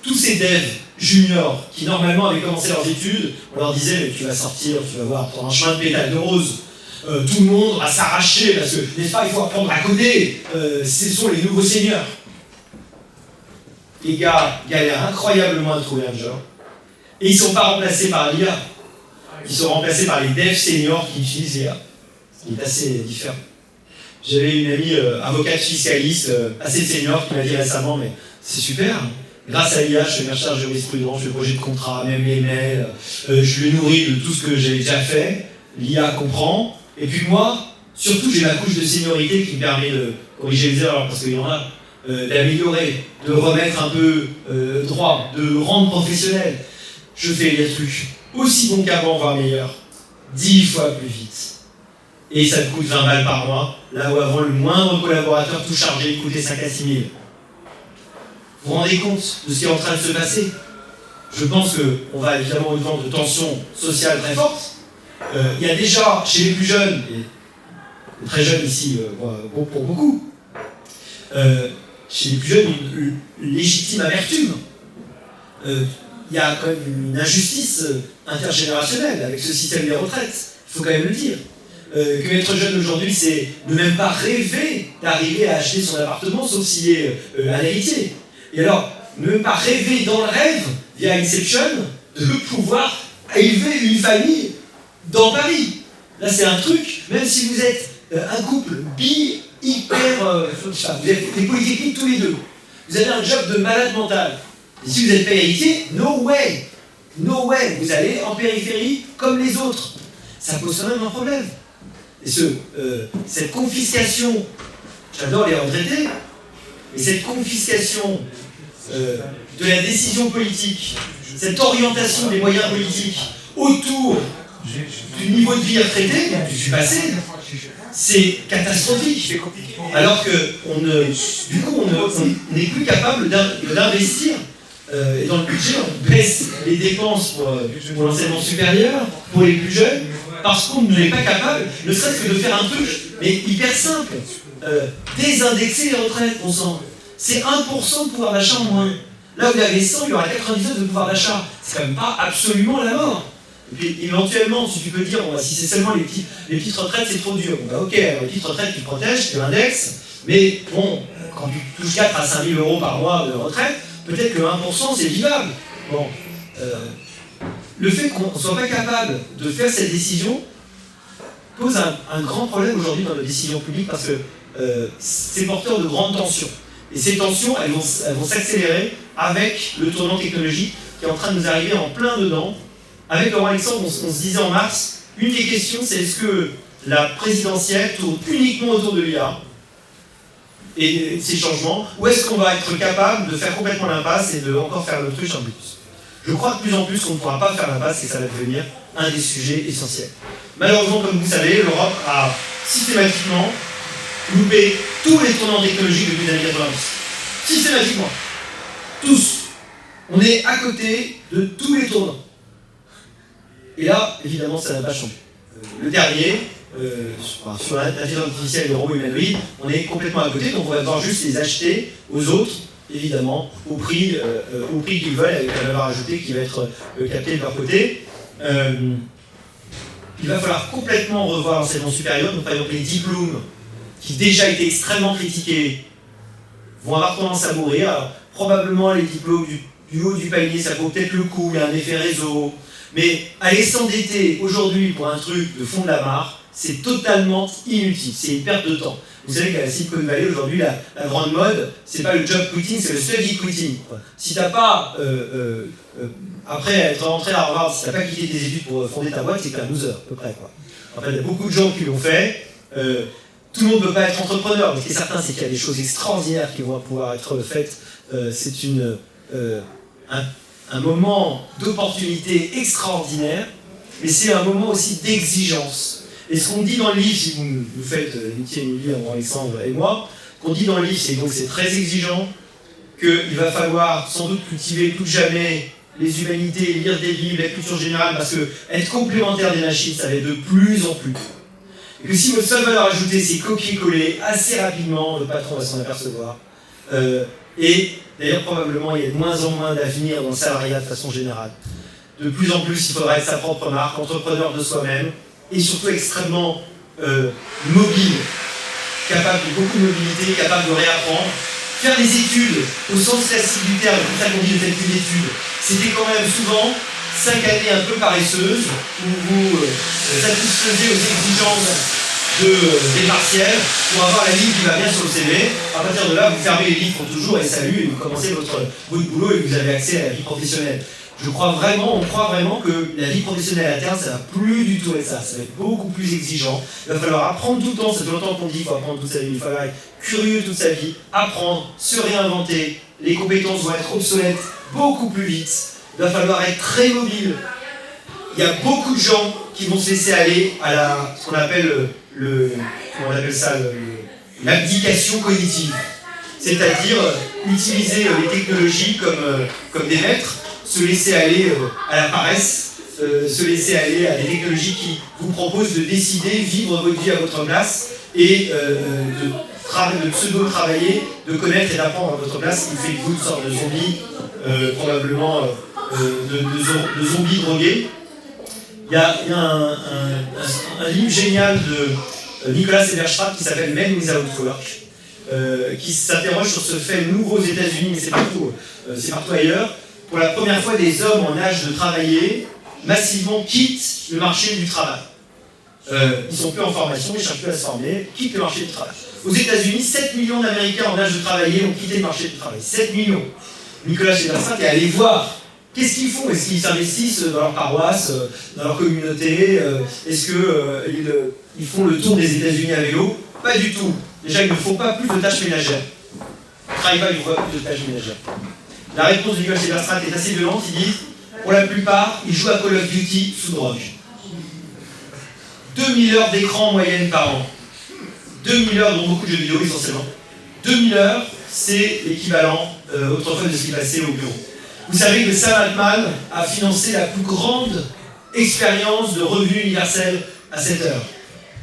Tous ces devs juniors qui normalement avaient commencé leurs études, on leur disait mais tu vas sortir, tu vas voir, pour un chemin de pétales de rose, tout le monde va s'arracher parce que, n'est-ce pas, il faut apprendre à coder, ce sont les nouveaux seniors. Les gars galèrent incroyablement à trouver un job, et ils ne sont pas remplacés par l'IA, ils sont remplacés par les devs seniors qui utilisent l'IA, ce qui est assez différent. J'avais une amie avocate fiscaliste assez senior qui m'a dit récemment mais c'est super, grâce à l'IA je fais mes recherches de jurisprudence, je fais projet de contrat, même les mails, je le nourris de tout ce que j'ai déjà fait, l'IA comprend, et puis moi, surtout j'ai la couche de seniorité qui me permet de corriger les erreurs, parce qu'il y en a, d'améliorer, de remettre un peu droit, de rendre professionnel. Je fais les trucs aussi bons qu'avant, voire meilleurs, 10 fois plus vite. Et ça te coûte 20 balles par mois, là où avant le moindre collaborateur tout chargé coûtait 5 à 6 000. vous vous rendez compte de ce qui est en train de se passer? Je pense qu'on va évidemment au-devant de tensions sociales très fortes. Il y a déjà, chez les plus jeunes, et très jeunes ici pour beaucoup, chez les plus jeunes, une légitime amertume. Il y a quand même une injustice intergénérationnelle avec ce système des retraites, il faut quand même le dire. Que être jeune aujourd'hui, c'est ne même pas rêver d'arriver à acheter son appartement, sauf s'il est un héritier. Et alors, ne même pas rêver dans le rêve, via Inception, de pouvoir élever une famille dans Paris. Là, c'est un truc, même si vous êtes un couple hyper... vous êtes des polytechniques tous les deux. Vous avez un job de malade mental. Et si vous n'êtes pas héritier, no way. No way. Vous allez en périphérie comme les autres. Ça pose quand même un problème. Et cette confiscation, j'adore les retraités, mais cette confiscation de la décision politique, cette orientation des moyens politiques autour du niveau de vie retraité, je suis passé, c'est catastrophique. Alors que du coup, on n'est plus capable d'investir. Et dans le budget, on baisse les dépenses pour l'enseignement supérieur, pour les plus jeunes, parce qu'on n'est pas capable, ne serait-ce que de faire un truc, mais hyper simple. Désindexer les retraites, on sent. C'est 1% de pouvoir d'achat en moins. Là où il y avait 100, il y aura 99 de pouvoir d'achat. C'est quand même pas absolument la mort. Et puis éventuellement, si tu peux dire, bon, bah, si c'est seulement les petites retraites, c'est trop dur. Bon, bah, ok, les petites retraites, tu protèges, tu indexes, mais bon, quand tu touches 4 à 5 000 euros par mois de retraite, peut-être que 1% c'est vivable. Bon, le fait qu'on ne soit pas capable de faire cette décision pose un grand problème aujourd'hui dans nos décisions publiques parce que c'est porteur de grandes tensions. Et ces tensions, elles vont s'accélérer avec le tournant technologique qui est en train de nous arriver en plein dedans. Avec Laurent Alexandre, on se disait en mars, une des questions c'est est-ce que la présidentielle tourne uniquement autour de l'IA et ces changements, ou est-ce qu'on va être capable de faire complètement l'impasse et de encore faire l'autruche en plus? Je crois de plus en plus qu'on ne pourra pas faire l'impasse et ça va devenir un des sujets essentiels. Malheureusement, comme vous savez, l'Europe a systématiquement loupé tous les tournants technologiques depuis les années 90. Systématiquement. Tous. On est à côté de tous les tournants. Et là, évidemment, ça n'a pas changé. Le dernier, sur l'intelligence artificielle et le robot humanoïde, on est complètement à côté, donc on va devoir juste les acheter aux autres, évidemment, au prix qu'ils veulent, avec la valeur ajoutée qui va être captée de leur côté. Il va falloir complètement revoir l'enseignement supérieur, donc par exemple les diplômes, qui déjà étaient extrêmement critiqués, vont avoir tendance à mourir. Alors, probablement les diplômes du haut du panier, ça vaut peut-être le coup, il y a un effet réseau, mais aller s'endetter aujourd'hui pour un truc de fond de la mare, c'est totalement inutile, c'est une perte de temps. Vous savez qu'à la Silicon Valley, aujourd'hui, la grande mode, c'est pas le job quitting, c'est le study quitting. Si t'as pas, après être rentré à Harvard, si t'as pas quitté tes études pour fonder ta boîte, c'est qu'un loser, à peu près, quoi. En fait, il y a beaucoup de gens qui l'ont fait. Tout le monde ne peut pas être entrepreneur, mais ce qui est certain, c'est qu'il y a des choses extraordinaires qui vont pouvoir être faites. C'est un moment d'opportunité extraordinaire, mais c'est un moment aussi d'exigence. Et ce qu'on dit dans le livre, si vous nous faites l'amitié Émilie, Alexandre et moi, qu'on dit dans le livre, c'est donc c'est très exigeant, qu'il va falloir sans doute cultiver plus que jamais les humanités, lire des livres, la culture générale, parce que être complémentaire des machines, ça va être de plus en plus. Et que si votre seule valeur ajoutée, c'est copier-coller, assez rapidement, le patron va s'en apercevoir. Et d'ailleurs, probablement, il y a de moins en moins d'avenir dans le salariat de façon générale. De plus en plus, il faudra être sa propre marque, entrepreneur de soi-même, et surtout extrêmement mobile, capable de beaucoup de mobilité, capable de réapprendre. Faire des études, au sens classique du terme, comme ça qu'on dit de faire une étude, c'était quand même souvent 5 années un peu paresseuses, où vous satisfaisiez aux exigences des partiels pour avoir la ligne qui va bien sur le CV. À partir de là, vous fermez les livres pour toujours et salut, et vous commencez votre boulot et vous avez accès à la vie professionnelle. On croit vraiment que la vie professionnelle à terme, ça va plus du tout être ça. Ça va être beaucoup plus exigeant. Il va falloir apprendre tout le temps. Ça fait longtemps qu'on dit qu'il faut apprendre toute sa vie. Il va falloir être curieux toute sa vie, apprendre, se réinventer. Les compétences vont être obsolètes beaucoup plus vite. Il va falloir être très mobile. Il y a beaucoup de gens qui vont se laisser aller à ce qu'on appelle l'abdication cognitive. C'est-à-dire utiliser les technologies comme des maîtres, se laisser aller à la paresse, se laisser aller à des technologies qui vous proposent de décider, vivre votre vie à votre place et de pseudo-travailler, de connaître et d'apprendre à votre place, qui fait de vous une sorte de zombies, probablement de zombies drogués. Il y a un livre génial de Nicolas Eberstadt qui s'appelle Men Without Work, qui s'interroge sur ce fait nouveau aux États-Unis, mais c'est partout ailleurs. Pour la première fois, des hommes en âge de travailler massivement quittent le marché du travail. Ils sont plus en formation, ils ne cherchent plus à se former, quittent le marché du travail. Aux États-Unis, 7 millions d'Américains en âge de travailler ont quitté le marché du travail. 7 millions. Nicolas Eberstadt est allé voir. Qu'est-ce qu'ils font? Est-ce qu'ils s'investissent dans leur paroisse, dans leur communauté? Est-ce qu'ils font le tour des États-Unis à vélo? Pas du tout. Déjà, ils ne font pas plus de tâches ménagères. Ils ne travaillent pas, ils ne font pas plus de tâches ménagères. La réponse de Nicolas Eberstadt est assez violente. Il dit, pour la plupart, ils jouent à Call of Duty sous drogue. 2000 heures d'écran en moyenne par an. 2000 heures, dont beaucoup de jeux vidéo essentiellement. 2000 heures, c'est l'équivalent autrefois de ce qui passait au bureau. Vous savez que Sam Altman a financé la plus grande expérience de revenu universel à 7 heures.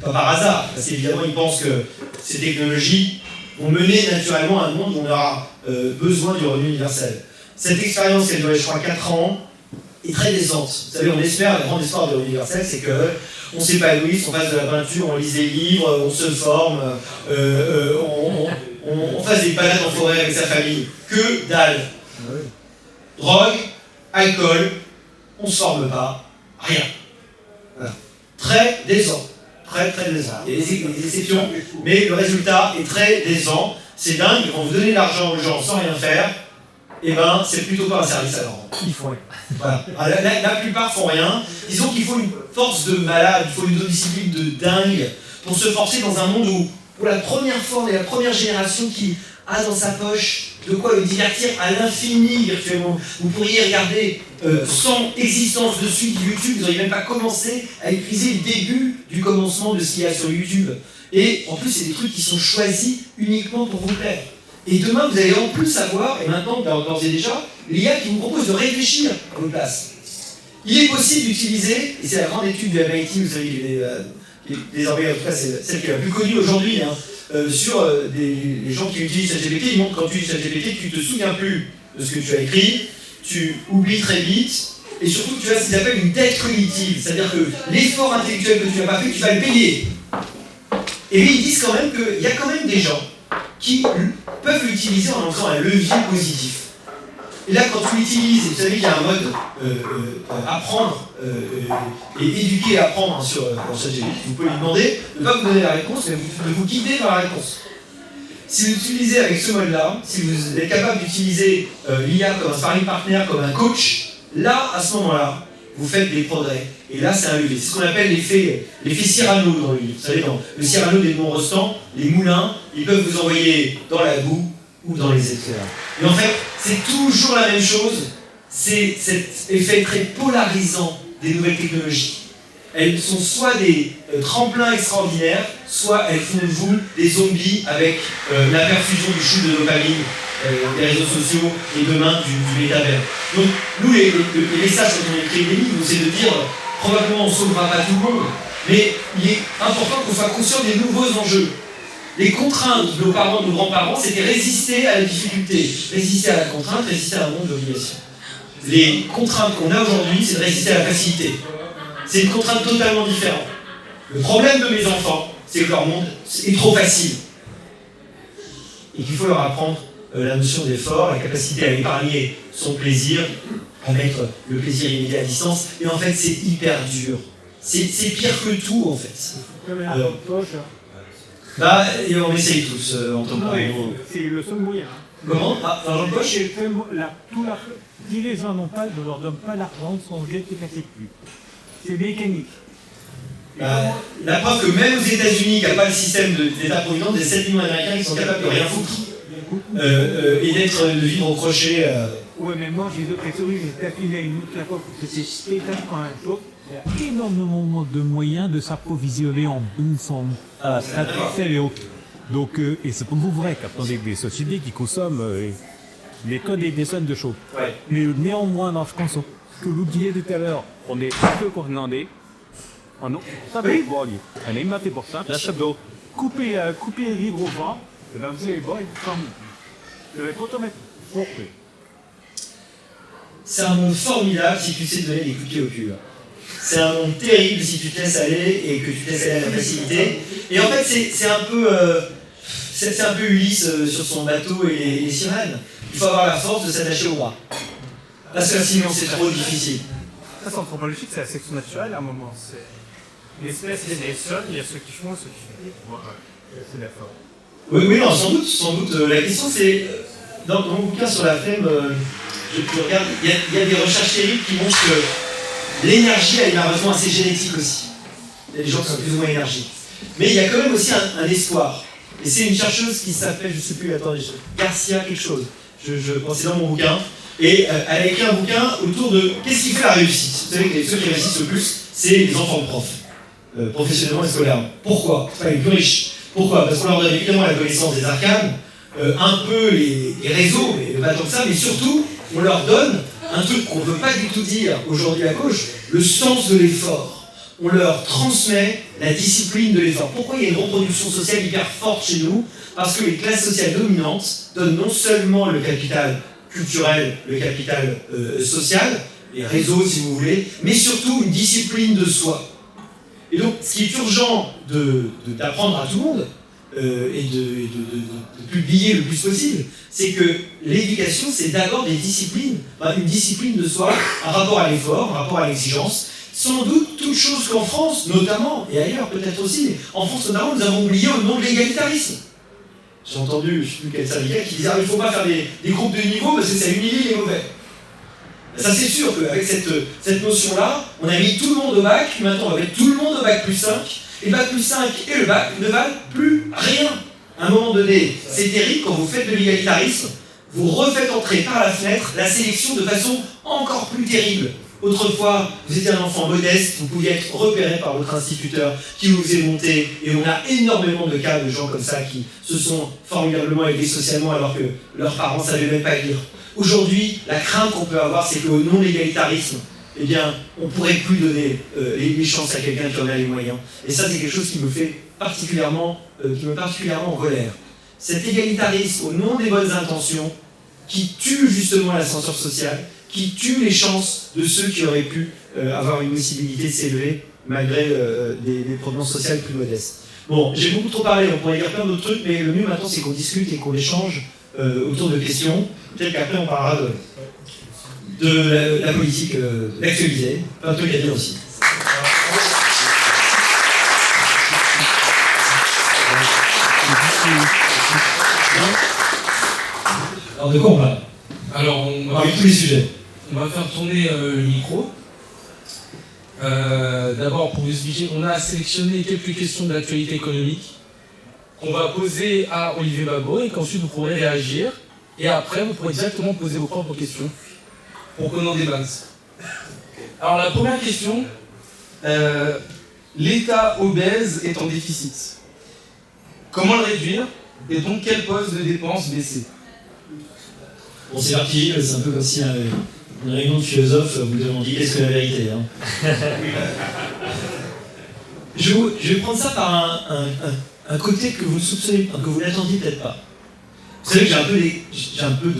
Pas par hasard, parce qu'évidemment, il pense que ces technologies vont mener naturellement à un monde où on aura besoin du revenu universel. Cette expérience, qui a duré, je crois, 4 ans, est très décente. Vous savez, on espère, le grand espoir du revenu universel, c'est qu'on s'épanouisse, on fasse de la peinture, on lise des livres, on se forme, on fasse des balades en forêt avec sa famille. Que dalle. Drogue, alcool, on ne se forme pas, rien. Voilà. Très décent. Très décent. Il y a des exceptions, mais le résultat est très décent. C'est dingue, quand vous donnez de l'argent aux gens sans rien faire, eh ben, c'est plutôt pas un service à leur rendre. Ils font rien. Voilà. La plupart font rien. Disons qu'il faut une force de malade, il faut une discipline de dingue pour se forcer dans un monde où, pour la première fois, on est la première génération qui a dans sa poche de quoi le divertir à l'infini virtuellement. Vous pourriez regarder sans existence de suite YouTube, vous n'auriez même pas commencé à épuiser le début du commencement de ce qu'il y a sur YouTube. Et en plus, c'est des trucs qui sont choisis uniquement pour vous plaire. Et demain, vous allez en plus avoir, et maintenant, d'ores et déjà, l'IA qui vous propose de réfléchir à votre place. Il est possible d'utiliser, et c'est la grande étude du MIT, vous savez, désormais, en tout cas, c'est celle qui est la plus connue aujourd'hui, sur les gens qui utilisent ChatGPT. Ils montrent que quand tu utilises ChatGPT, tu ne te souviens plus de ce que tu as écrit, tu oublies très vite, et surtout tu as ce qu'ils appellent une dette cognitive, c'est-à-dire que l'effort intellectuel que tu n'as pas fait, tu vas le payer. Et puis ils disent quand même qu'il y a quand même des gens qui peuvent l'utiliser en faisant un levier positif. Et là, quand tu l'utilises, et vous savez qu'il y a un mode apprendre et éduquer et apprendre dans ChatGPT, vous pouvez lui demander de ne pas vous donner la réponse, mais de vous guider dans la réponse. Si vous l'utilisez avec ce mode-là, si vous êtes capable d'utiliser l'IA comme un sparring partner, comme un coach, là, à ce moment-là, vous faites des progrès. Et là, c'est un levier. C'est ce qu'on appelle l'effet Cyrano dans le livre. Vous savez, dans le Cyrano des Mont-Rostand, les moulins, ils peuvent vous envoyer dans la boue ou dans les éclairs. Et en fait, c'est toujours la même chose. C'est cet effet très polarisant des nouvelles technologies. Elles sont soit des tremplins extraordinaires, soit elles font de vous des zombies avec la perfusion du shoot de dopamine des réseaux sociaux et demain du métavers. Donc, nous, les messages quand on écrit des livres, c'est de dire probablement on ne sauvera pas tout le monde, mais il est important qu'on soit conscient des nouveaux enjeux. Les contraintes de nos parents, de nos grands-parents, c'était résister à la difficulté, résister à la contrainte, résister à un monde d'obligation. Les contraintes qu'on a aujourd'hui, c'est de résister à la facilité. C'est une contrainte totalement différente. Le problème de mes enfants, c'est que leur monde est trop facile. Et qu'il faut leur apprendre la notion d'effort, la capacité à épargner son plaisir, à mettre le plaisir immédiat à distance. Et en fait, c'est hyper dur. C'est pire que tout, en fait. Comme un argent de poche. Bah, et on essaye tous, en tant que C'est le seul moyen. Comment? Ah, l'argent de poche? Si les gens n'ont pas, ne leur donne pas l'argent, son jet ne casse plus. C'est mécanique. La preuve que même aux États-Unis, il n'y a pas le système d'État-providence, des 7 millions d'Américains qui sont capables de rien foutre et de vivre au crochet. Oui, mais moi j'ai d'autres théories, j'ai tapé une autre fois que c'est spectacle quand même chose. Il y a énormément de moyens de s'approvisionner en bouffe, ça fait les autres. Donc, et c'est pour vous vrai quand on est des sociétés qui consomment les codes et des tonnes de choses. Ouais. Mais néanmoins, dans ce qu'on que vous disiez tout à l'heure, on est un peu coordonnés. On a des boîtes. On est maté pour ça. Ça doit couper les livres au vent. Et là, vous avez les boîtes comme. Je vais automatiquement. C'est un monde formidable si tu sais donner des coups de pied au cul. C'est un monde terrible si tu te laisses aller et que tu te laisses aller à la facilité. Et en fait, c'est un peu Ulysse sur son bateau et les sirènes. Il faut avoir la force de s'attacher au bras. Parce que sinon, c'est trop difficile. Ça, c'est anthropologique, c'est la sélection naturelle à un moment. C'est l'espèce, il y a des seuls, il y a ceux qui font et ceux qui font. Ouais, c'est d'accord. Oui, non, sans doute. La question, c'est, dans mon bouquin sur la flemme, je regarde, il y a des recherches terribles qui montrent que l'énergie a une raison assez génétique aussi. Il y a des gens qui sont plus ou moins énergiques. Mais il y a quand même aussi un espoir. Et c'est une chercheuse qui s'appelle, je ne sais plus, attendez, Garcia quelque chose. Je pensais dans mon bouquin. Et elle a écrit un bouquin autour de qu'est-ce qui fait la réussite. Vous savez que ceux qui réussissent le plus, c'est les enfants de profs, professionnellement et scolairement. Pourquoi? C'est pas les plus riches. Pourquoi? Parce qu'on leur donne évidemment la connaissance des arcanes, un peu les réseaux, mais pas tant que ça, mais surtout, on leur donne un truc qu'on ne veut pas du tout dire aujourd'hui à gauche, le sens de l'effort. On leur transmet la discipline de l'effort. Pourquoi il y a une reproduction sociale hyper forte chez nous? Parce que les classes sociales dominantes donnent non seulement le capital culturel, le capital social, les réseaux si vous voulez, mais surtout une discipline de soi. Et donc, ce qui est urgent d'apprendre à tout le monde, et de publier le plus possible, c'est que l'éducation, c'est d'abord des disciplines, une discipline de soi, un rapport à l'effort, un rapport à l'exigence. Sans doute, toute chose qu'en France, notamment, et ailleurs peut-être aussi, mais en France notamment, nous avons oublié au nom de l'égalitarisme. J'ai entendu, je ne sais plus quel syndicat, qui disait il ne faut pas faire des groupes de niveau parce que ça humilie les mauvais. Ça c'est sûr qu'avec cette notion-là, on a mis tout le monde au bac, maintenant on va mettre tout le monde au bac plus 5, et bac plus 5 et le bac ne valent plus rien. À un moment donné, c'est terrible, quand vous faites de l'égalitarisme, vous refaites entrer par la fenêtre la sélection de façon encore plus terrible. Autrefois, vous étiez un enfant modeste, vous pouviez être repéré par votre instituteur qui vous faisait monter, et on a énormément de cas de gens comme ça qui se sont formidablement élevés socialement alors que leurs parents ne savaient même pas lire. Aujourd'hui, la crainte qu'on peut avoir, c'est qu'au nom de l'égalitarisme, eh bien, on ne pourrait plus donner les chances à quelqu'un qui en a les moyens. Et ça, c'est quelque chose qui me fait particulièrement en colère. Cet égalitarisme, au nom des bonnes intentions, qui tue justement l'ascenseur social, qui tue les chances de ceux qui auraient pu avoir une possibilité de s'élever malgré des provenances sociales plus modestes. Bon, j'ai beaucoup trop parlé, on pourrait dire plein d'autres trucs, mais le mieux maintenant c'est qu'on discute et qu'on échange autour de questions. Peut-être qu'après on parlera de la politique actualisée, plein de trucs à dire aussi. Alors de quoi on parle? Alors, on parle de tous les sujets. On va faire tourner le micro. D'abord, pour vous expliquer, on a sélectionné quelques questions de l'actualité économique qu'on va poser à Olivier Babot et qu'ensuite vous pourrez réagir. Et après, vous pourrez directement poser vos propres questions pour qu'on en débatte. Alors, la première question, l'État obèse est en déficit. Comment le réduire? Et donc, quel poste de dépenses baisser? Bon, c'est parti, c'est un peu comme si une réunion de philosophes vous demandiez qu'est-ce que la vérité. Je vais prendre ça par un côté que vous ne soupçonnez pas, que vous n'attendiez peut-être pas. Vous savez que j'ai un peu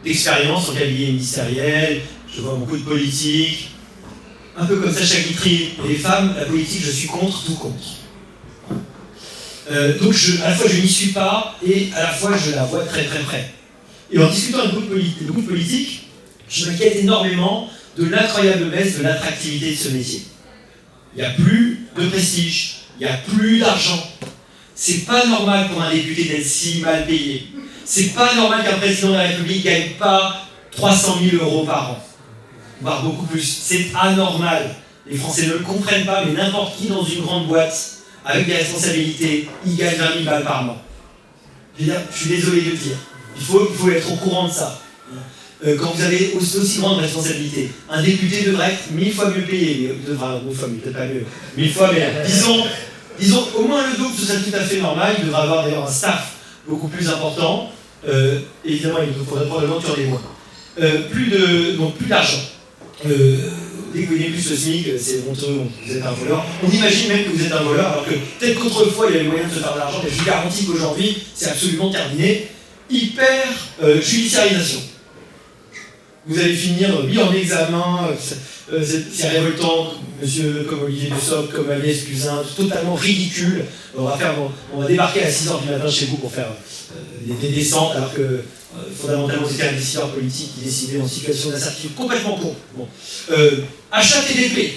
d'expérience en cabinet ministériel, je vois beaucoup de politique, un peu comme Sacha Guitry. Et les femmes, la politique, je suis contre, tout contre. Donc à la fois je n'y suis pas et à la fois je la vois très très près. Et en discutant avec beaucoup de politique, je m'inquiète énormément de l'incroyable baisse de l'attractivité de ce métier. Il n'y a plus de prestige, il n'y a plus d'argent. C'est pas normal pour un député d'être si mal payé. C'est pas normal qu'un président de la République ne gagne pas 300 000 € par an, voire beaucoup plus. C'est anormal. Les Français ne le comprennent pas, mais n'importe qui dans une grande boîte, avec des responsabilités, il gagne 20 000 balles par mois. Je suis désolé de le dire. Il faut être au courant de ça. Quand vous avez aussi grande responsabilité, un député devrait être 1000 fois mieux payé. Enfin, 1000 fois mieux, peut-être pas mieux. 1000 fois, mais disons, Disons, au moins le double, ce serait tout à fait normal. Il devrait avoir d'ailleurs un staff beaucoup plus important. Évidemment, il faudrait probablement qu'il y en ait moins. Donc plus d'argent. Dès que vous gagnez plus le SMIC, c'est honteux, vous êtes un voleur. On imagine même que vous êtes un voleur, alors que peut-être qu'autrefois il y avait moyen de se faire de l'argent, mais je vous garantis qu'aujourd'hui, c'est absolument terminé. Hyper judiciarisation. Vous allez finir mis en examen, c'est révoltant, monsieur comme Olivier Dussopt, comme Agnès Buzyn, totalement ridicule. On va débarquer à 6h du matin chez vous pour faire des descentes, alors que fondamentalement c'était un décideur politique qui décidait en situation d'incertitude complètement con. Bon. HATVP,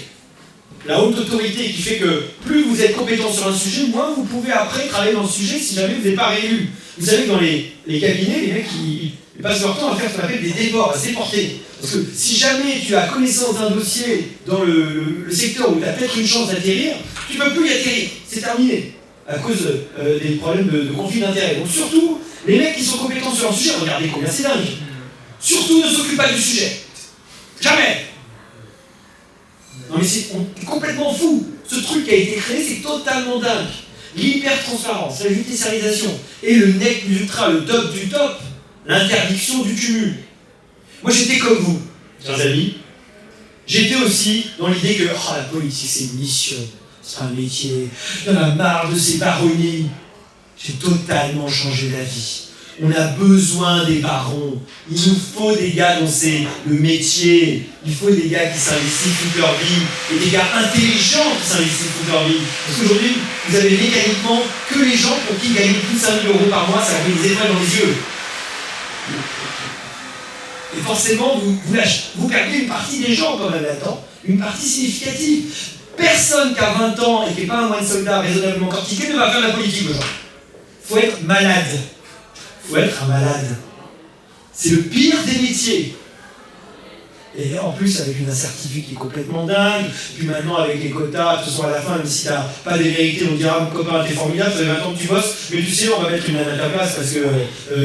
la haute autorité qui fait que plus vous êtes compétent sur un sujet, moins vous pouvez après travailler dans le sujet si jamais vous n'êtes pas réélu. Vous savez que dans les cabinets, les mecs ils passent leur temps à faire ce qu'on appelle des débords, à se déporter. Parce que si jamais tu as connaissance d'un dossier dans le secteur où tu as peut-être une chance d'atterrir, tu ne peux plus y atterrir, c'est terminé, à cause des problèmes de conflit d'intérêts. Donc surtout, les mecs qui sont compétents sur un sujet, regardez combien c'est dingue. Surtout ne s'occupe pas du sujet. Jamais. Non mais c'est complètement fou. Ce truc qui a été créé, c'est totalement dingue. L'hyper-transparence, la judiciarisation, et le nec plus ultra, le top du top, l'interdiction du cumul. Moi j'étais comme vous, chers amis. J'étais aussi dans l'idée que la politique c'est une mission, c'est un métier, il y en a marre de ces baronnies. J'ai totalement changé d'avis. On a besoin des barons. Il nous faut des gars dont c'est le métier. Il faut des gars qui s'investissent toute leur vie et des gars intelligents qui s'investissent toute leur vie. Parce qu'aujourd'hui, vous avez mécaniquement que les gens pour qui gagner plus de 5 000 € par mois, ça leur fait des étoiles dans les yeux. Et forcément, vous perdez une partie des gens quand même là-dedans, une partie significative. Personne qui a 20 ans et qui n'est pas un moine soldat raisonnablement cortiqué ne va faire de la politique aujourd'hui. Il faut être malade. Il faut être un malade. C'est le pire des métiers. Et en plus, avec une incertitude qui est complètement dingue, puis maintenant avec les quotas, de toute façon à la fin, même si t'as pas des vérités, on dira mon copain, t'es formidable, ça fait 20 ans que tu bosses, mais tu sais, on va mettre une nana à ta place parce que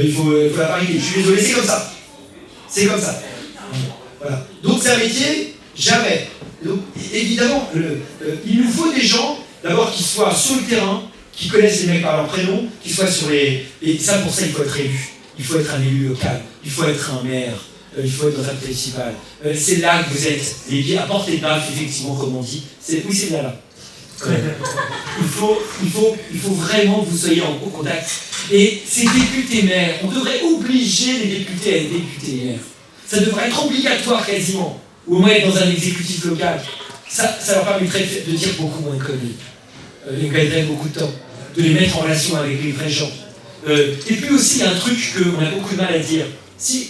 il faut la parité. Je suis désolé, c'est comme ça. C'est comme ça. Voilà. Donc c'est un métier, jamais. Donc évidemment, il nous faut des gens, d'abord qui soient sur le terrain, qui connaissent les mecs par leur prénom, qui soient sur les... Et ça, pour ça, il faut être élu. Il faut être un élu local. Il faut être un maire. Il faut être dans un municipal. C'est là que vous êtes les pieds à portée de baffe, effectivement, comme on dit. Oui, c'est bien là. Il faut vraiment que vous soyez en contact. Et ces députés maires, on devrait obliger les députés à être députés maires. Ça devrait être obligatoire quasiment. Ou au moins être dans un exécutif local. Ça leur permettrait de dire beaucoup moins de conneries. Les gagnerait beaucoup de temps, de les mettre en relation avec les vrais gens. Et puis aussi, il y a un truc qu'on a beaucoup de mal à dire.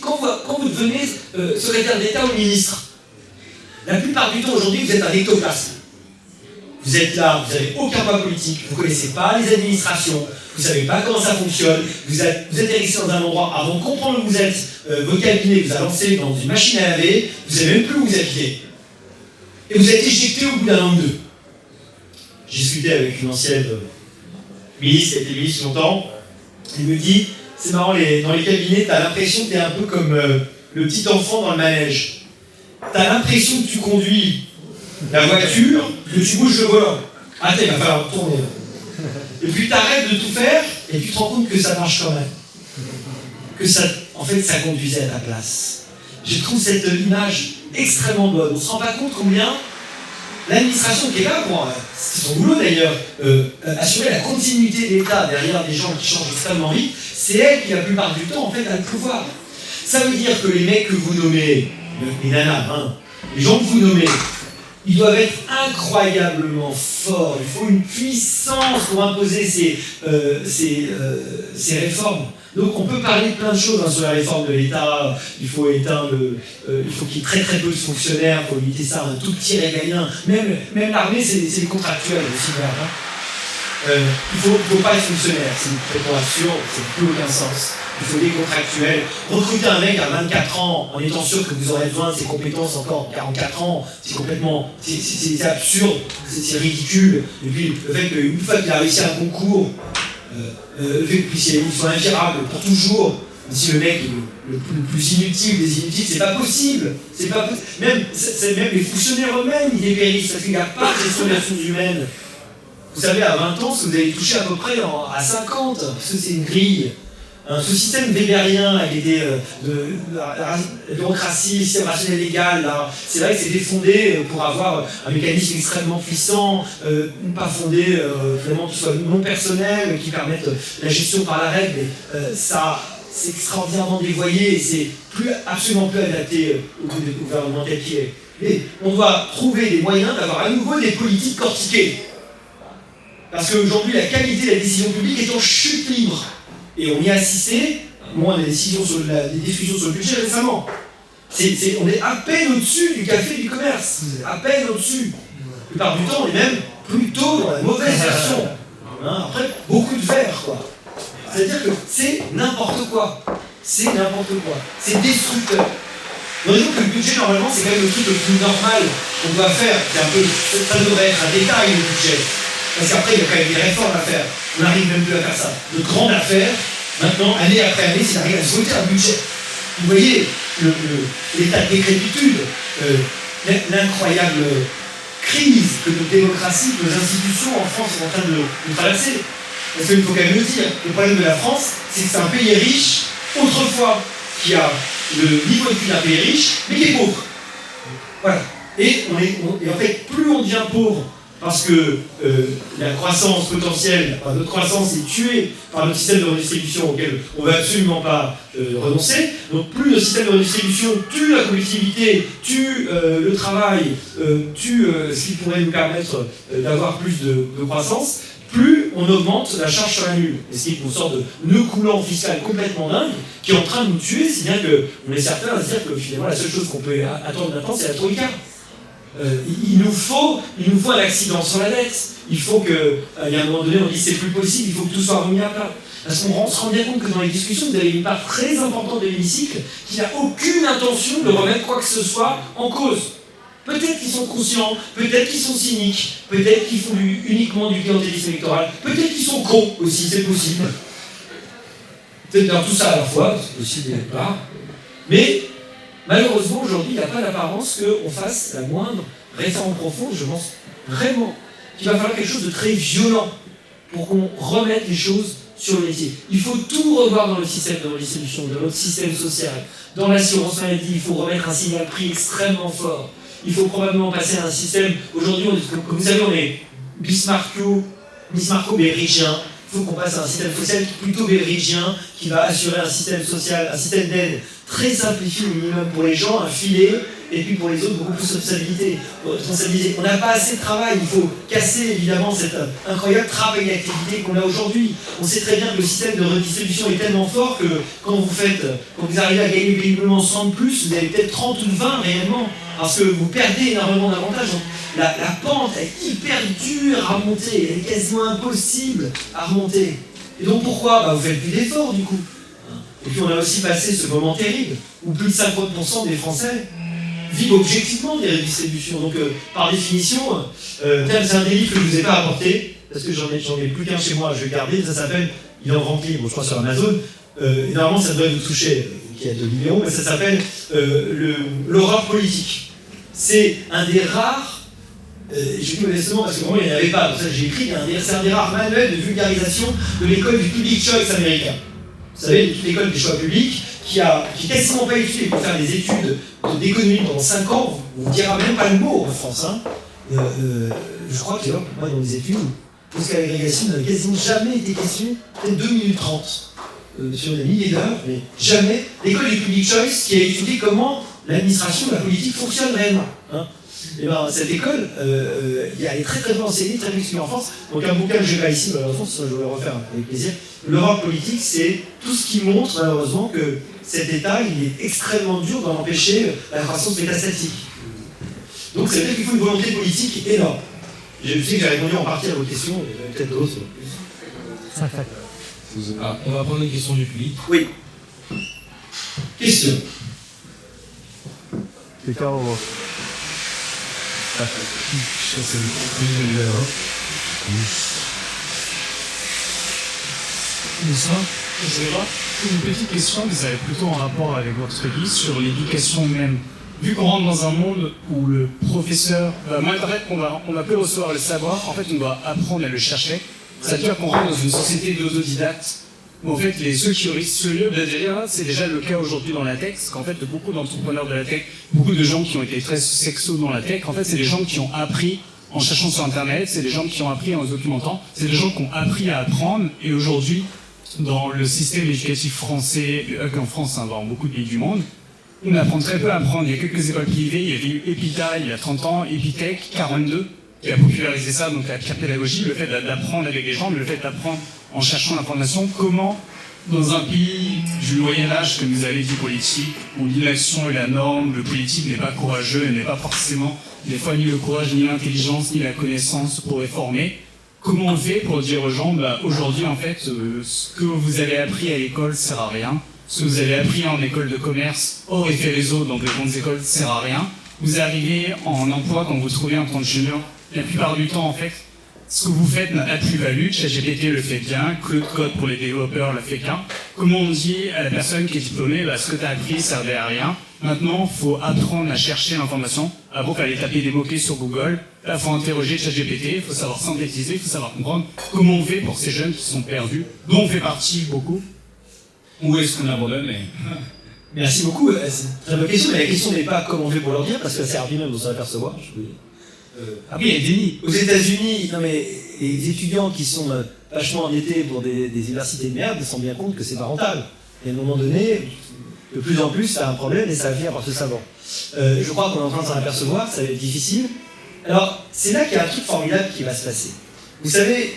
Quand vous devenez secrétaire d'État ou ministre, la plupart du temps aujourd'hui, vous êtes un ectoplasme. Vous êtes là, vous n'avez aucun poids politique, vous ne connaissez pas les administrations, vous ne savez pas comment ça fonctionne, vous êtes resté dans un endroit avant de comprendre où vous êtes, votre cabinet vous a lancé dans une machine à laver, vous ne savez même plus où vous habitez. Et vous êtes éjecté au bout d'un an ou deux. J'ai discuté avec une ancienne ministre, qui a été ministre longtemps, il me dit, c'est marrant, dans les cabinets, tu as l'impression que tu es un peu comme le petit enfant dans le manège. Tu as l'impression que tu conduis la voiture, que tu bouges le volant. Ah, il va falloir tourner. Et puis tu arrêtes de tout faire, et tu te rends compte que ça marche quand même. Que ça, en fait, ça conduisait à ta place. Je trouve cette image extrêmement bonne. On ne se rend pas compte combien l'administration qui est là pour, c'est son boulot d'ailleurs, assurer la continuité de l'État derrière des gens qui changent extrêmement vite, c'est elle qui la plupart du temps en fait a le pouvoir. Ça veut dire que les mecs que vous nommez, les nanas, les gens que vous nommez, ils doivent être incroyablement forts. Il faut une puissance pour imposer ces réformes. Donc on peut parler de plein de choses sur la réforme de l'État. Il faut éteindre, il faut qu'il y ait très très peu de fonctionnaires, il faut limiter ça à un tout petit régalien. Même l'armée, c'est les contractuels aussi. Il ne faut pas être fonctionnaire, c'est complètement absurde, ça n'a plus aucun sens. Il faut des contractuels. Recruter un mec à 24 ans en étant sûr que vous aurez besoin de ses compétences encore 44 ans, c'est complètement... C'est absurde, c'est ridicule. Et puis le fait qu'une fois qu'il a réussi un concours, le fait qu'il soit invirable pour toujours, si le mec le plus inutile des inutiles, c'est pas possible. C'est pas même les fonctionnaires eux-mêmes, ils dépérissent parce qu'il n'y a pas de gestion des ressources humaines. vous savez à 20 ans ce que vous allez toucher à peu près à 50, parce que c'est une grille. Ce système weberien avec l'idée de la bureaucratie, le système rationnel légal, c'est vrai que c'est défondé pour avoir un mécanisme extrêmement puissant, pas fondé vraiment qui soit non personnel, qui permette la gestion par la règle, mais ça c'est extraordinairement dévoyé et c'est absolument plus adapté au gouvernement tel qu'il est. Mais on doit trouver des moyens d'avoir à nouveau des politiques cortiquées. Parce qu'aujourd'hui la qualité de la décision publique est en chute libre. Et on y a assisté, moins des discussions sur le budget récemment. On est à peine au-dessus du café du commerce, à peine au-dessus. La plupart du temps, on est même plutôt dans la mauvaise version. Après, beaucoup de verre, quoi. C'est-à-dire que c'est n'importe quoi. C'est n'importe quoi. C'est destructeur. On raison que le budget, normalement, c'est quand même le truc le plus normal qu'on doit faire. Ça devrait être un détail, le budget. Parce qu'après, il y a quand même des réformes à faire. On n'arrive même plus à faire ça. De grandes affaires, maintenant, année après année, c'est d'arriver à se voter un budget. Vous voyez l'état de décrépitude, l'incroyable crise que nos démocraties, que nos institutions en France sont en train de traverser. Parce qu'il faut quand même le dire, le problème de la France, c'est que c'est un pays riche, autrefois, qui a le niveau de vie d'un pays riche, mais qui est pauvre. Voilà. Et en fait, plus on devient pauvre, parce que la croissance potentielle, notre croissance est tuée par notre système de redistribution auquel on ne veut absolument pas renoncer. Donc plus le système de redistribution tue la collectivité, tue le travail, tue ce qui pourrait nous permettre d'avoir plus de croissance, plus on augmente la charge sur la nulle. Et ce qui est une sorte de nœud coulant fiscal complètement dingue, qui est en train de nous tuer, si bien qu'on est certain à se dire que finalement la seule chose qu'on peut attendre maintenant, c'est la troïka. Il nous faut un accident sur la dette. Il faut qu'à un moment donné, on dise c'est plus possible, il faut que tout soit remis à plat. Parce qu'on se rend bien compte que dans les discussions, vous avez une part très importante de l'hémicycle qui n'a aucune intention de remettre quoi que ce soit en cause. Peut-être qu'ils sont conscients, peut-être qu'ils sont cyniques, peut-être qu'ils font uniquement du clientélisme électoral, peut-être qu'ils sont cons aussi, c'est possible. Peut-être dans tout ça à la fois, c'est possible de part. Mais malheureusement, aujourd'hui, il n'y a pas d'apparence qu'on fasse la moindre réforme profonde. Je pense vraiment qu'il va falloir quelque chose de très violent pour qu'on remette les choses sur le métier. Il faut tout revoir dans le système de redistribution, dans notre système social, dans l'assurance maladie. Il faut remettre un signal prix extrêmement fort. Il faut probablement passer à un système. Aujourd'hui, comme vous savez, on est bismarcko-beveridgien. Il faut qu'on passe à un système social plutôt beveridgien qui va assurer un système social, un système d'aide très simplifié au minimum pour les gens, un filet, et puis pour les autres, beaucoup plus de responsabilité. On n'a pas assez de travail, il faut casser évidemment cette incroyable travail et activité qu'on a aujourd'hui. On sait très bien que le système de redistribution est tellement fort que quand vous arrivez à gagner péniblement 100 de plus, vous avez peut-être 30 ou 20 réellement, parce que vous perdez énormément d'avantages. La pente est hyper dure à remonter, elle est quasiment impossible à remonter. Et donc pourquoi vous faites plus d'efforts du coup. Et puis on a aussi passé ce moment terrible où plus de 50% des Français vivent objectivement des redistributions. Donc par définition, c'est un des livres que je ne vous ai pas apporté, parce que j'en ai plus qu'un chez moi, je vais garder, ça s'appelle, il est en vente libre, je crois sur Amazon, et normalement ça devrait vous toucher, qui a 2 numéros, mais ça s'appelle l'horreur politique. C'est un des rares, j'ai dit modestement parce que vraiment il n'y en avait pas, donc ça j'ai écrit, c'est un des rares manuels de vulgarisation de l'école du public choice américain. Vous savez, l'école des choix publics, qui est quasiment pas étudiée pour faire des études d'économie pendant 5 ans, on ne dira même pas le mot en France. Je crois que moi dans les études, jusqu'à l'agrégation, il n'a quasiment jamais été question, peut-être 2 minutes 30, sur des milliers d'heures, mais jamais. L'école du public choice qui a étudié comment l'administration, la politique fonctionne réellement. Et cette école, elle est très très bien enseignée, très bien expliquée en France. Donc un bouquin que je n'ai pas ici, malheureusement, je vais le refaire avec plaisir. L'horreur politique, c'est tout ce qui montre malheureusement que cet État, il est extrêmement dur d'en empêcher la croissance métastatique. Donc ça veut dire qu'il faut une volonté politique énorme. Je sais que j'ai répondu en partie à vos questions, mais il y en a peut-être d'autres. On va prendre les questions du public. Oui. Question. Bonsoir. Je vais voir une petite question, vous avez plutôt en rapport avec votre livre sur l'éducation même. vu qu'on rentre dans un monde où le professeur, moi, en fait, on va plus recevoir le savoir, en fait, on doit apprendre à le chercher. Ça veut dire qu'on rentre dans une société d'autodidactes. En fait, ceux qui risquent ce lieu, c'est déjà le cas aujourd'hui dans la tech, parce qu'en fait, beaucoup d'entrepreneurs de la tech, beaucoup de gens qui ont été très sexos dans la tech, en fait, c'est des gens qui ont appris en cherchant sur Internet, c'est des gens qui ont appris en se documentant, c'est des gens qui ont appris à apprendre, et aujourd'hui, dans le système éducatif français, en France, hein, dans beaucoup de pays du monde, on apprend très peu à apprendre. Il y a quelques écoles privées, il y avait eu Epita il y a 30 ans, Epitech, 42, qui a popularisé ça, donc la pire pédagogie, le fait d'apprendre avec les gens, mais le fait d'apprendre en cherchant l'information, comment, dans un pays du Moyen-Âge, comme vous avez dit, politique, où l'inaction est la norme, le politique n'est pas courageux, et n'est pas forcément, des fois, ni le courage, ni l'intelligence, ni la connaissance pour réformer, comment on fait pour dire aux gens, aujourd'hui, en fait, ce que vous avez appris à l'école sert à rien, ce que vous avez appris en école de commerce, aurait fait les autres dans de grandes écoles, sert à rien. Vous arrivez en emploi quand vous trouvez en tant que junior, la plupart du temps, en fait, ce que vous faites n'a pas de plus-value. ChatGPT le fait bien, Claude Code pour les développeurs le fait bien. Comment on dit à la personne qui est diplômée, ce que tu as appris servait à rien. Maintenant, il faut apprendre à chercher l'information. Avant, il fallait taper des mots-clés sur Google. Là, il faut interroger ChatGPT, il faut savoir synthétiser, il faut savoir comprendre comment on fait pour ces jeunes qui sont perdus, dont on fait partie beaucoup. Où est-ce qu'on abandonne Merci beaucoup. C'est une très bonne question, mais la question n'est pas comment on fait pour leur dire, parce que c'est rapide même de s'en apercevoir. Après, il y a des nids. Aux États-Unis, non mais les étudiants qui sont vachement endettés pour des universités de merde, ils se rendent bien compte que c'est pas rentable. Et à un moment donné, de plus en plus, ça a un problème et ça va finir par se savoir. Je crois qu'on est en train de s'en apercevoir, ça va être difficile. Alors, c'est là qu'il y a un truc formidable qui va se passer. Vous savez,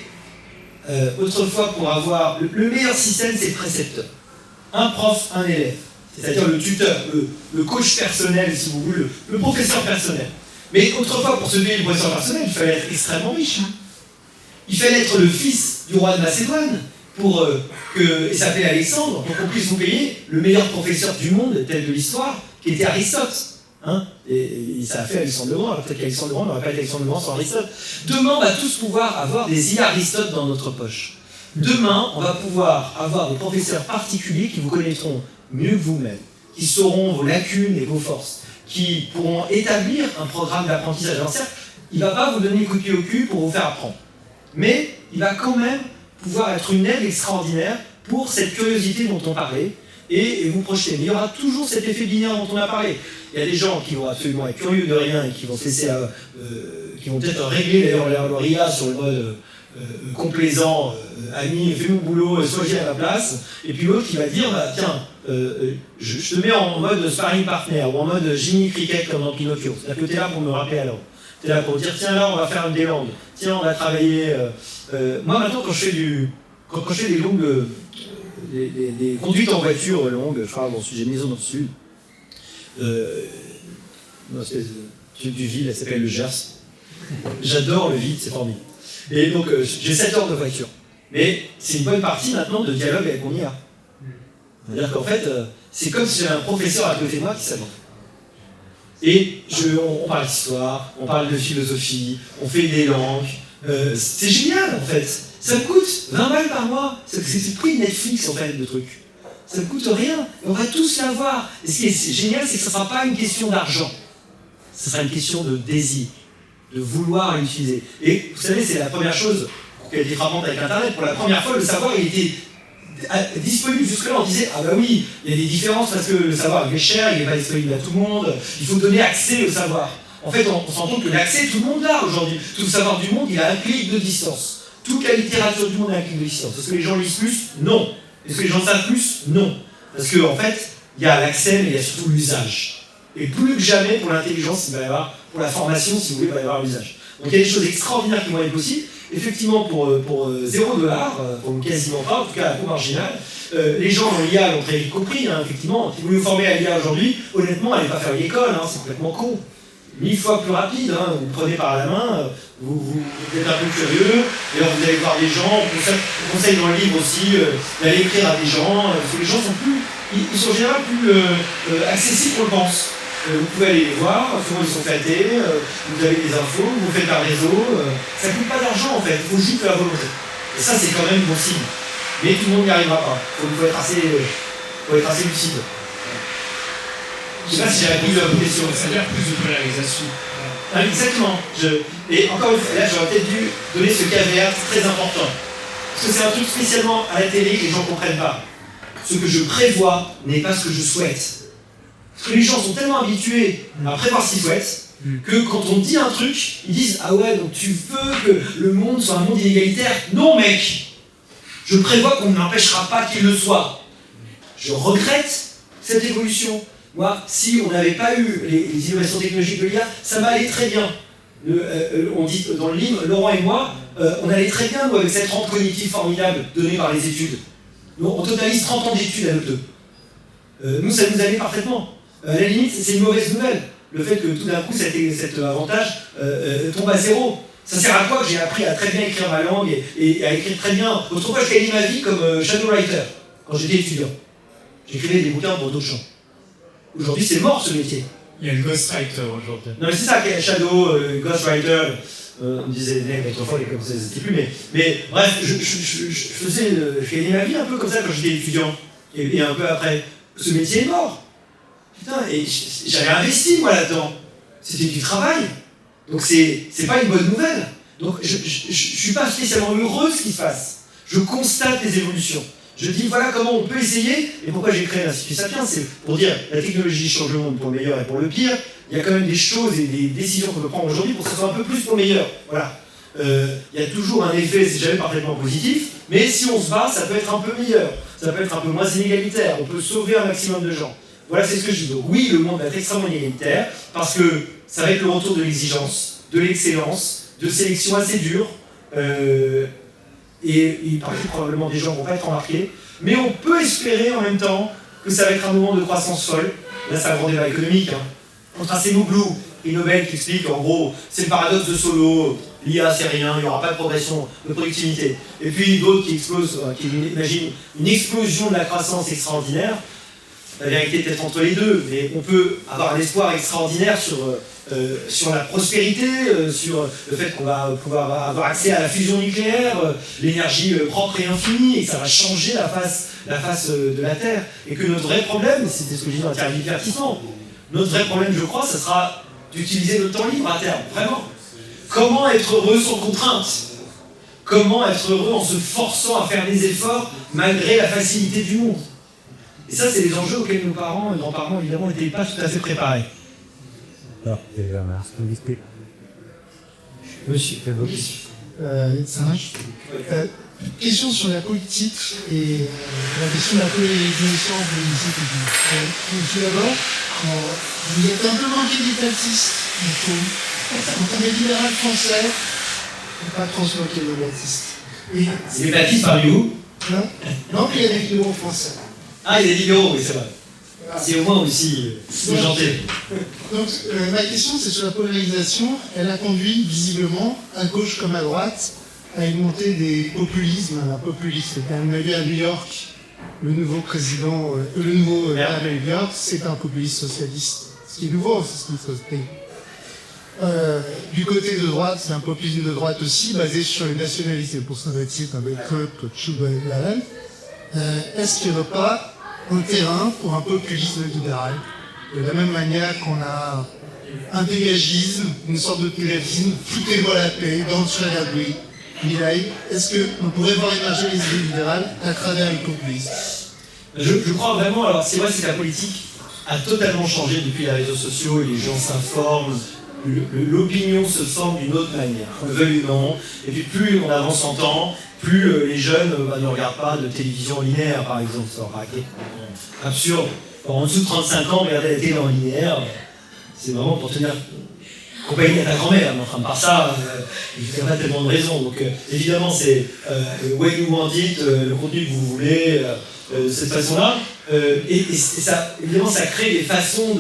autrefois, pour avoir... Le meilleur système, c'est le précepteur. Un prof, un élève. C'est-à-dire le tuteur, le coach personnel, si vous voulez, le professeur personnel. Mais autrefois, pour se devenir le professeur personnel, il fallait être extrêmement riche. Il fallait être le fils du roi de Macédoine, et s'appeler Alexandre, pour qu'on puisse vous payer le meilleur professeur du monde, tel de l'histoire, qui était Aristote. Et ça a fait Alexandre le Grand, alors peut-être qu'Alexandre le Grand n'aurait pas été Alexandre le Grand sans Aristote. Demain, on va tous pouvoir avoir des Aristotes dans notre poche. Demain, on va pouvoir avoir des professeurs particuliers qui vous connaîtront mieux que vous-même, qui sauront vos lacunes et vos forces, qui pourront établir un programme d'apprentissage. Alors certes, il ne va pas vous donner le coup de pied au cul pour vous faire apprendre, mais il va quand même pouvoir être une aide extraordinaire pour cette curiosité dont on parlait et vous projeter. Mais il y aura toujours cet effet binaire dont on a parlé. Il y a des gens qui vont absolument être curieux de rien et qui vont se laisser, qui vont peut-être régler d'ailleurs leur IA sur le mode complaisant, ami, fais mon boulot, sois à ma place, et puis l'autre qui va dire, tiens, je te mets en mode sparring partner, ou en mode Jimmy Cricket comme dans Pinocchio. C'est-à-dire que tu es là pour me rappeler à l'ordre. Tu es là pour dire, tiens là, on va faire des langues, tiens, on va travailler... moi maintenant, quand je fais des longues... des conduites en voiture longues, je parle dans le sud, j'ai une maison dans le sud, une espèce de ville, elle s'appelle le Gers. J'adore le vide, c'est formidable. Et donc, j'ai 7 heures de voiture. Mais c'est une bonne partie maintenant de dialogue avec mon IA. C'est-à-dire qu'en fait, c'est comme si j'avais un professeur à côté de moi qui s'abonne. Et on parle d'histoire, on parle de philosophie, on fait des langues. C'est génial en fait. Ça me coûte 20 balles par mois. C'est le prix de Netflix en fait, le truc. Ça ne coûte rien. Et on va tous l'avoir. Et ce qui est génial, c'est que ça ne sera pas une question d'argent. Ce sera une question de désir, de vouloir l'utiliser. Et vous savez, c'est la première chose qui a été frappante avec Internet. Pour la première fois, le savoir il était disponible. Jusque-là, on disait, ah bah oui, il y a des différences parce que le savoir il est cher, il n'est pas disponible à tout le monde, il faut donner accès au savoir. En fait, on se rend compte que l'accès, tout le monde l'a aujourd'hui. Tout le savoir du monde, il a un clic de distance. Toute la littérature du monde a un clic de distance. Est-ce que les gens lisent plus? Non. Est-ce que les gens savent plus? Non. Parce qu'en fait, il y a l'accès, mais il y a surtout l'usage. Et plus que jamais, pour l'intelligence, il va y avoir, pour la formation, si vous voulez, il va y avoir l'usage. Donc il y a des choses extraordinaires qui vont être possibles. Effectivement, pour $0, pour quasiment pas, en tout cas à coût marginal, les gens dans l'IA l'ont très vite compris, effectivement. Si vous vous formez à l'IA aujourd'hui, honnêtement, allez pas faire l'école, c'est complètement con. 1000 fois plus rapide, vous prenez par la main, vous êtes un peu curieux, et alors vous allez voir des gens, on conseille dans le livre aussi d'aller écrire à des gens, parce que les gens sont plus, ils sont en général plus accessibles qu'on le pense. Vous pouvez aller les voir, souvent ils sont flattés, vous avez des infos, vous faites un réseau, ça ne coûte pas d'argent en fait, il faut juste la volonté. Et ça c'est quand même bon signe. Mais tout le monde n'y arrivera pas, il faut être assez lucide. Je sais pas si j'ai répondu à vos questions. Ça veut dire plus de polarisation. Ah, exactement. Et encore une fois, là, j'aurais peut-être dû donner ce caveat très important. Parce que c'est un truc spécialement à la télé que les gens ne comprennent pas. Ce que je prévois n'est pas ce que je souhaite. Parce que les gens sont tellement habitués à prévoir ce qu'ils souhaitent que quand on dit un truc, ils disent « Ah ouais, donc tu veux que le monde soit un monde inégalitaire ?» Non mec, je prévois qu'on n'empêchera pas qu'il le soit. Je regrette cette évolution. Moi, si on n'avait pas eu les innovations technologiques de l'IA, ça m'allait très bien. On dit dans le livre, Laurent et moi, on allait très bien nous, avec cette rente cognitive formidable donnée par les études. Nous, on totalise 30 ans d'études à nous deux. Nous, ça nous allait parfaitement. À la limite, c'est une mauvaise nouvelle. Le fait que tout d'un coup, cet avantage tombe à zéro. Ça sert à quoi que j'ai appris à très bien écrire ma langue et à écrire très bien. Autrefois, je gagnais ma vie comme shadow writer quand j'étais étudiant. J'écrivais des bouquins pour d'autres gens. Aujourd'hui, c'est mort ce métier. Il y a le ghostwriter aujourd'hui. Non, mais c'est ça, shadow, ghostwriter. On disait les mecs autrefois, comme ça n'existait plus. Mais bref, je gagnais ma vie un peu comme ça quand j'étais étudiant. Et un peu après. Ce métier est mort. Putain, et j'avais investi moi là-dedans. C'était du travail. Donc c'est pas une bonne nouvelle. Donc je suis pas spécialement heureux de ce qui se passe. Je constate les évolutions. Je dis voilà comment on peut essayer, et pourquoi j'ai créé l'Institut Sapiens, c'est pour dire la technologie change le monde pour le meilleur et pour le pire. Il y a quand même des choses et des décisions qu'on peut prendre aujourd'hui pour que ce soit un peu plus pour le meilleur. Voilà. Il y a toujours un effet, c'est jamais parfaitement positif, mais si on se bat, ça peut être un peu meilleur, ça peut être un peu moins inégalitaire, on peut sauver un maximum de gens. Voilà, c'est ce que je dis. Donc oui, le monde va être extrêmement inégalitaire, parce que ça va être le retour de l'exigence, de l'excellence, de sélection assez dure, et il paraît que probablement des gens ne vont pas être embarqués, mais on peut espérer en même temps que ça va être un moment de croissance folle. Là, c'est un grand débat économique. Entre Acemoglu et Nobel qui explique en gros, c'est le paradoxe de Solow, l'IA c'est rien, il n'y aura pas de progression de productivité. Et puis d'autres qui imaginent une explosion de la croissance extraordinaire. La vérité est peut-être entre les deux, mais on peut avoir un espoir extraordinaire sur la prospérité, sur le fait qu'on va pouvoir avoir accès à la fusion nucléaire, l'énergie propre et infinie, et que ça va changer la face de la Terre. Et que notre vrai problème, c'était ce que je disais dans le terme divertissement, notre vrai problème, je crois, ça sera d'utiliser notre temps libre à terme, vraiment. Comment être heureux sans contrainte? Comment être heureux en se forçant à faire des efforts malgré la facilité du monde? Et ça, c'est des enjeux auxquels nos parents et grands-parents, évidemment, n'étaient pas tout à fait préparés. Monsieur, ça marche. Question sur la politique et la question de la polarisation politique. Tout d'abord, vous êtes un peu manqué d'étatistes, je trouve. Quand on est libéral français, on ne peut pas trop se moquer de l'étatiste. C'est l'étatiste parmi où? Non, il y a des libéraux français. Ah, il y a des libéraux, oui, c'est vrai. C'est au moins aussi gentil. Donc, ma question, c'est sur la polarisation. Elle a conduit, visiblement, à gauche comme à droite, à une montée des populismes. Un populiste, on a vu à New York, le nouveau président, le nouveau maire de New York, c'est un populiste socialiste. Ce qui est nouveau, c'est ce qu'il faut se payer. Du côté de droite, c'est un populisme de droite aussi, basé sur les nationalités pour synthétiser avec Trump, Cuba et Laval. Est-ce qu'il n'y aurait pas un terrain pour un populisme libéral, de la même manière qu'on a un dégagisme, une sorte de dégagisme, foutez-moi la paix, dans le bruit, Milaï, est-ce qu'on pourrait voir émerger les idées libérales à travers le populisme? Je crois vraiment, alors c'est vrai que la politique a totalement changé depuis les réseaux sociaux et les gens s'informent, l'opinion se forme d'une autre manière, on le veuille ou non, et puis plus on avance en temps, plus les jeunes ne regardent pas de télévision linéaire, par exemple, c'est absurde. En dessous de 35 ans, regarder la télé en linéaire, c'est vraiment pour tenir compagnie à ta grand-mère, mais enfin, par ça, il n'y a pas tellement de raisons. Donc évidemment, c'est when you want it, le contenu que vous voulez, cette façon-là. Et ça, évidemment, ça crée des façons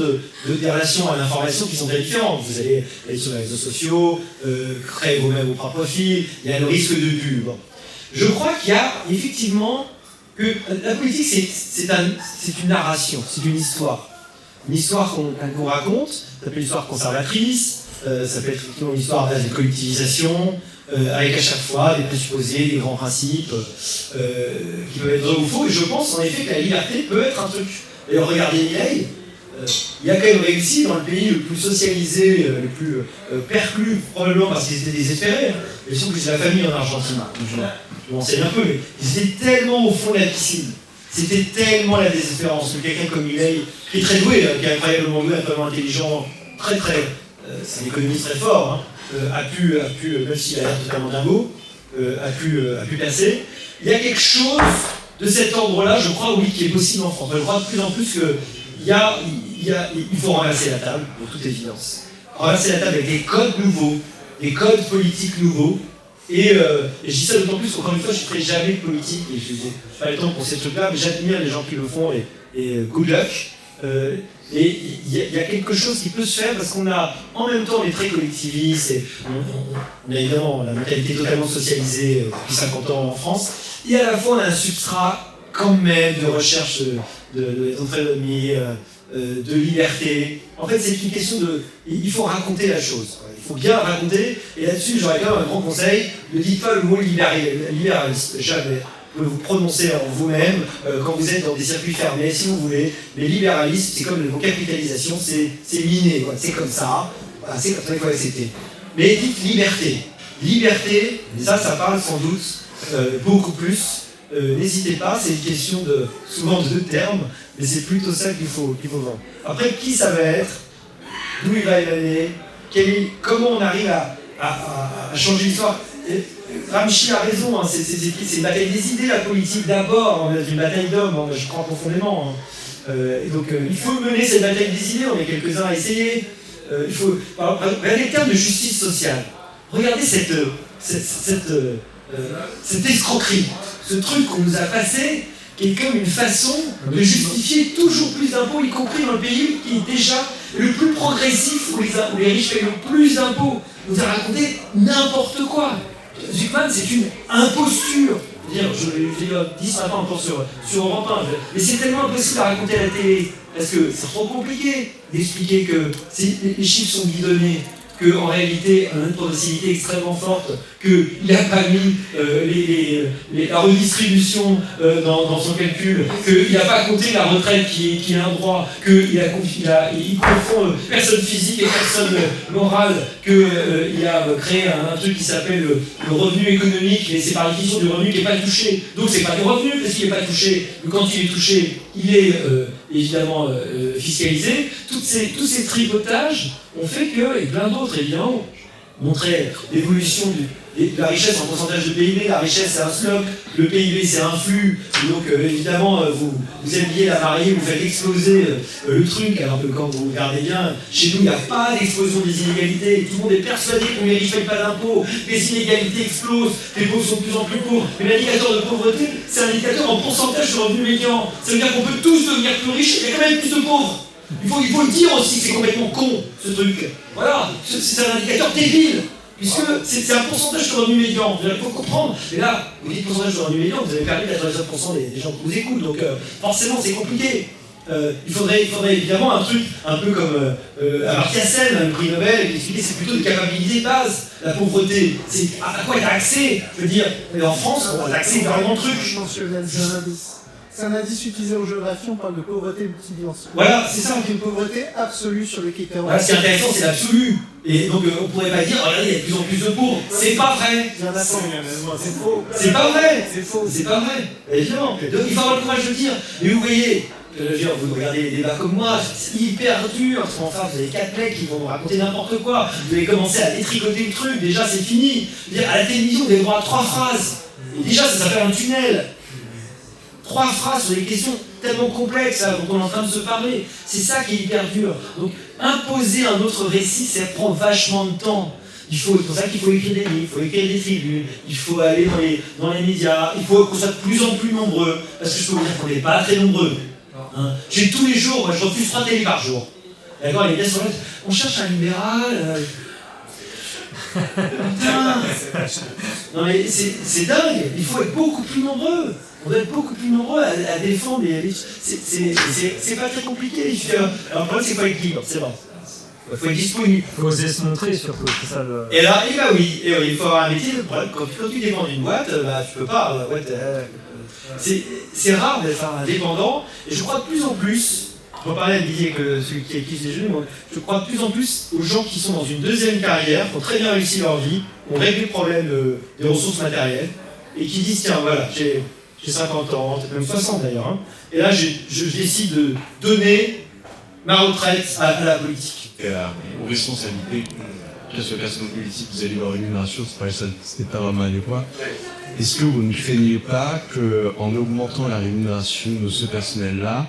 des relations à l'information qui sont très différentes. Vous allez aller sur les réseaux sociaux, créer vous-même vos propres profils, il y a le risque de pub. Je crois qu'il y a effectivement que la politique, c'est une narration, c'est une histoire. Une histoire qu'on raconte, ça peut être une histoire conservatrice, ça peut être effectivement une histoire de collectivisation, avec à chaque fois des présupposés, des grands principes qui peuvent être vrais ou faux. Et je pense en effet que la liberté peut être un truc. D'ailleurs, regardez Milei, il a quand même réussi dans le pays le plus socialisé, le plus perclus, probablement parce qu'ils étaient désespérés. Hein. Et surtout que c'est la famille en Argentine. Je m'enseigne un peu, mais ils étaient tellement au fond de la piscine. C'était tellement la désespérance que quelqu'un comme Milei, qui est très doué, qui est incroyablement doué, incroyablement intelligent, c'est un économiste très fort, hein, a pu, même s'il a l'air totalement dingo, a pu passer. Il y a quelque chose de cet ordre-là, je crois, oui, qui est possible en France. Je crois de plus en plus qu'il faut renverser la table, pour toute évidence. Renverser la table avec des codes nouveaux, des codes politiques nouveaux. Et je dis ça d'autant plus qu'encore une fois, je ne ferai jamais de politique, et je n'ai pas le temps pour ces trucs-là, mais j'admire les gens qui le font, et good luck. Et il y a quelque chose qui peut se faire parce qu'on a, en même temps, on est très collectiviste, et on a évidemment la mentalité totalement socialisée depuis 50 ans en France, et à la fois on a un substrat quand même de recherche d'autonomie, de liberté. En fait, c'est une question de... Il faut raconter la chose. Il faut bien raconter, et là-dessus, j'aurais quand même un grand conseil, ne dites pas le mot libéraliste, jamais. Vous pouvez vous prononcer en vous-même quand vous êtes dans des circuits fermés, si vous voulez. Mais libéralisme, c'est comme le mot capitalisation, c'est miné, c'est comme ça. Voilà, c'est comme ça qu'il faut accepter. Mais dites liberté. Liberté, ça parle sans doute beaucoup plus. N'hésitez pas, c'est une question souvent de deux termes, mais c'est plutôt ça qu'il faut vendre. Après, qui ça va être, d'où il va émaner, comment on arrive à changer l'histoire. Gramsci a raison, hein, c'est une bataille des idées, la politique d'abord, c'est une bataille d'hommes, je crois profondément. Hein. Et donc il faut mener cette bataille des idées, on est quelques-uns à essayer. Regardez les termes de justice sociale. Regardez cette escroquerie, ce truc qu'on nous a passé, qui est comme une façon de justifier toujours plus d'impôts, y compris dans le pays qui est déjà le plus progressif, où les riches payent le plus d'impôts. On nous a raconté n'importe quoi. Zucman, c'est une imposture. Je l'ai dit ce matin encore sur Europe 1. Mais c'est tellement impossible à raconter à la télé, parce que c'est trop compliqué d'expliquer que les chiffres sont bidonnés, qu'en réalité, on a une progressivité extrêmement forte, qu'il n'a pas mis la redistribution dans son calcul, qu'il n'a pas compté la retraite qui est un droit, qu'il confond personne physique et personne morale, qu'il a créé un truc qui s'appelle le revenu économique, mais c'est par définition du revenu qui n'est pas touché. Donc c'est pas du revenu parce qu'il n'est pas touché, mais quand il est touché, il est évidemment fiscalisé. Tous ces tripotages ont fait que, et plein d'autres évidemment, montraient l'évolution de la richesse en pourcentage de PIB. La richesse c'est un stock, le PIB c'est un flux, donc évidemment vous habillez la mariée, vous faites exploser le truc, alors que quand vous regardez bien, chez nous il n'y a pas d'explosion des inégalités, tout le monde est persuadé que les riches ne payent pas d'impôts, les inégalités explosent, les pauvres sont de plus en plus pauvres, mais l'indicateur de pauvreté c'est un indicateur en pourcentage sur le revenu médian, ça veut dire qu'on peut tous devenir plus riches, il y a quand même plus de pauvres. Il faut le dire aussi que c'est complètement con, ce truc. Voilà, c'est un indicateur débile, puisque c'est un pourcentage sur le revenu médian. Il faut comprendre. Et là, vous dites pourcentage sur le revenu médian, vous avez perdu 97% des gens qui vous écoutent, donc forcément c'est compliqué. Il faudrait évidemment un truc un peu comme Amartya Sen, le prix Nobel, qui expliquait c'est plutôt une capacité de base. La pauvreté, c'est à quoi tu as accès. Je veux dire, en France, on a accès à énormément de trucs. C'est un indice utilisé en géographie, on parle de pauvreté multidimensionnelle. Voilà, c'est ça. C'est une pauvreté absolue sur le critère. Voilà, ce qui est intéressant, c'est l'absolu. Et donc, on pourrait pas dire, regardez, il y a de plus en plus de pauvres. C'est pas vrai. C'est faux. C'est pas vrai. C'est faux. C'est pas vrai. Évidemment. Donc, il faut avoir le courage de le dire. Mais vous voyez, vous regardez les débats comme moi, c'est hyper dur. Parce qu'enfin, vous avez 4 mecs qui vont vous raconter n'importe quoi. Vous allez commencer à détricoter le truc. Déjà, c'est fini. Je veux dire, à la télévision, vous avez droit à 3 phrases. Et déjà, ça s'appelle un tunnel. 3 phrases sur des questions tellement complexes dont on est en train de se parler. C'est ça qui est hyper dur. Donc, imposer un autre récit, ça prend vachement de temps. C'est pour ça qu'il faut écrire des livres, il faut écrire des tribunes, il faut aller dans les médias, il faut qu'on soit de plus en plus nombreux. Parce que je peux vous dire qu'on n'est pas très nombreux. Hein. J'ai tous les jours, moi je refuse 3 télés par jour. D'accord, les gars sont là, on cherche un libéral. Putain. Non mais c'est dingue, il faut être beaucoup plus nombreux. On doit être beaucoup plus nombreux à défendre les... C'est pas très compliqué. Alors le problème, c'est qu'il faut être libre, c'est bon. Il faut être disponible. Il faut oser se montrer surtout, c'est ça le... Et là, oui, il faut avoir un métier. Le problème, quand tu défends une boîte, tu peux pas. C'est rare d'être indépendant. Et je crois de plus en plus j'en parlais à Didier, celui qui les jeunes, mais je crois de plus en plus aux gens qui sont dans une deuxième carrière, qui ont très bien réussi leur vie, ont réglé le problème des ressources matérielles, et qui disent, tiens, voilà, j'ai 50 ans, peut-être même 60 d'ailleurs, hein, et là, je décide de donner ma retraite à la politique. Et aux responsabilités, qu'est-ce que casse nos politiques, vous allez leur rémunération, c'est pas vraiment adéquat. Est-ce que vous ne craignez pas qu'en augmentant la rémunération de ce personnel-là,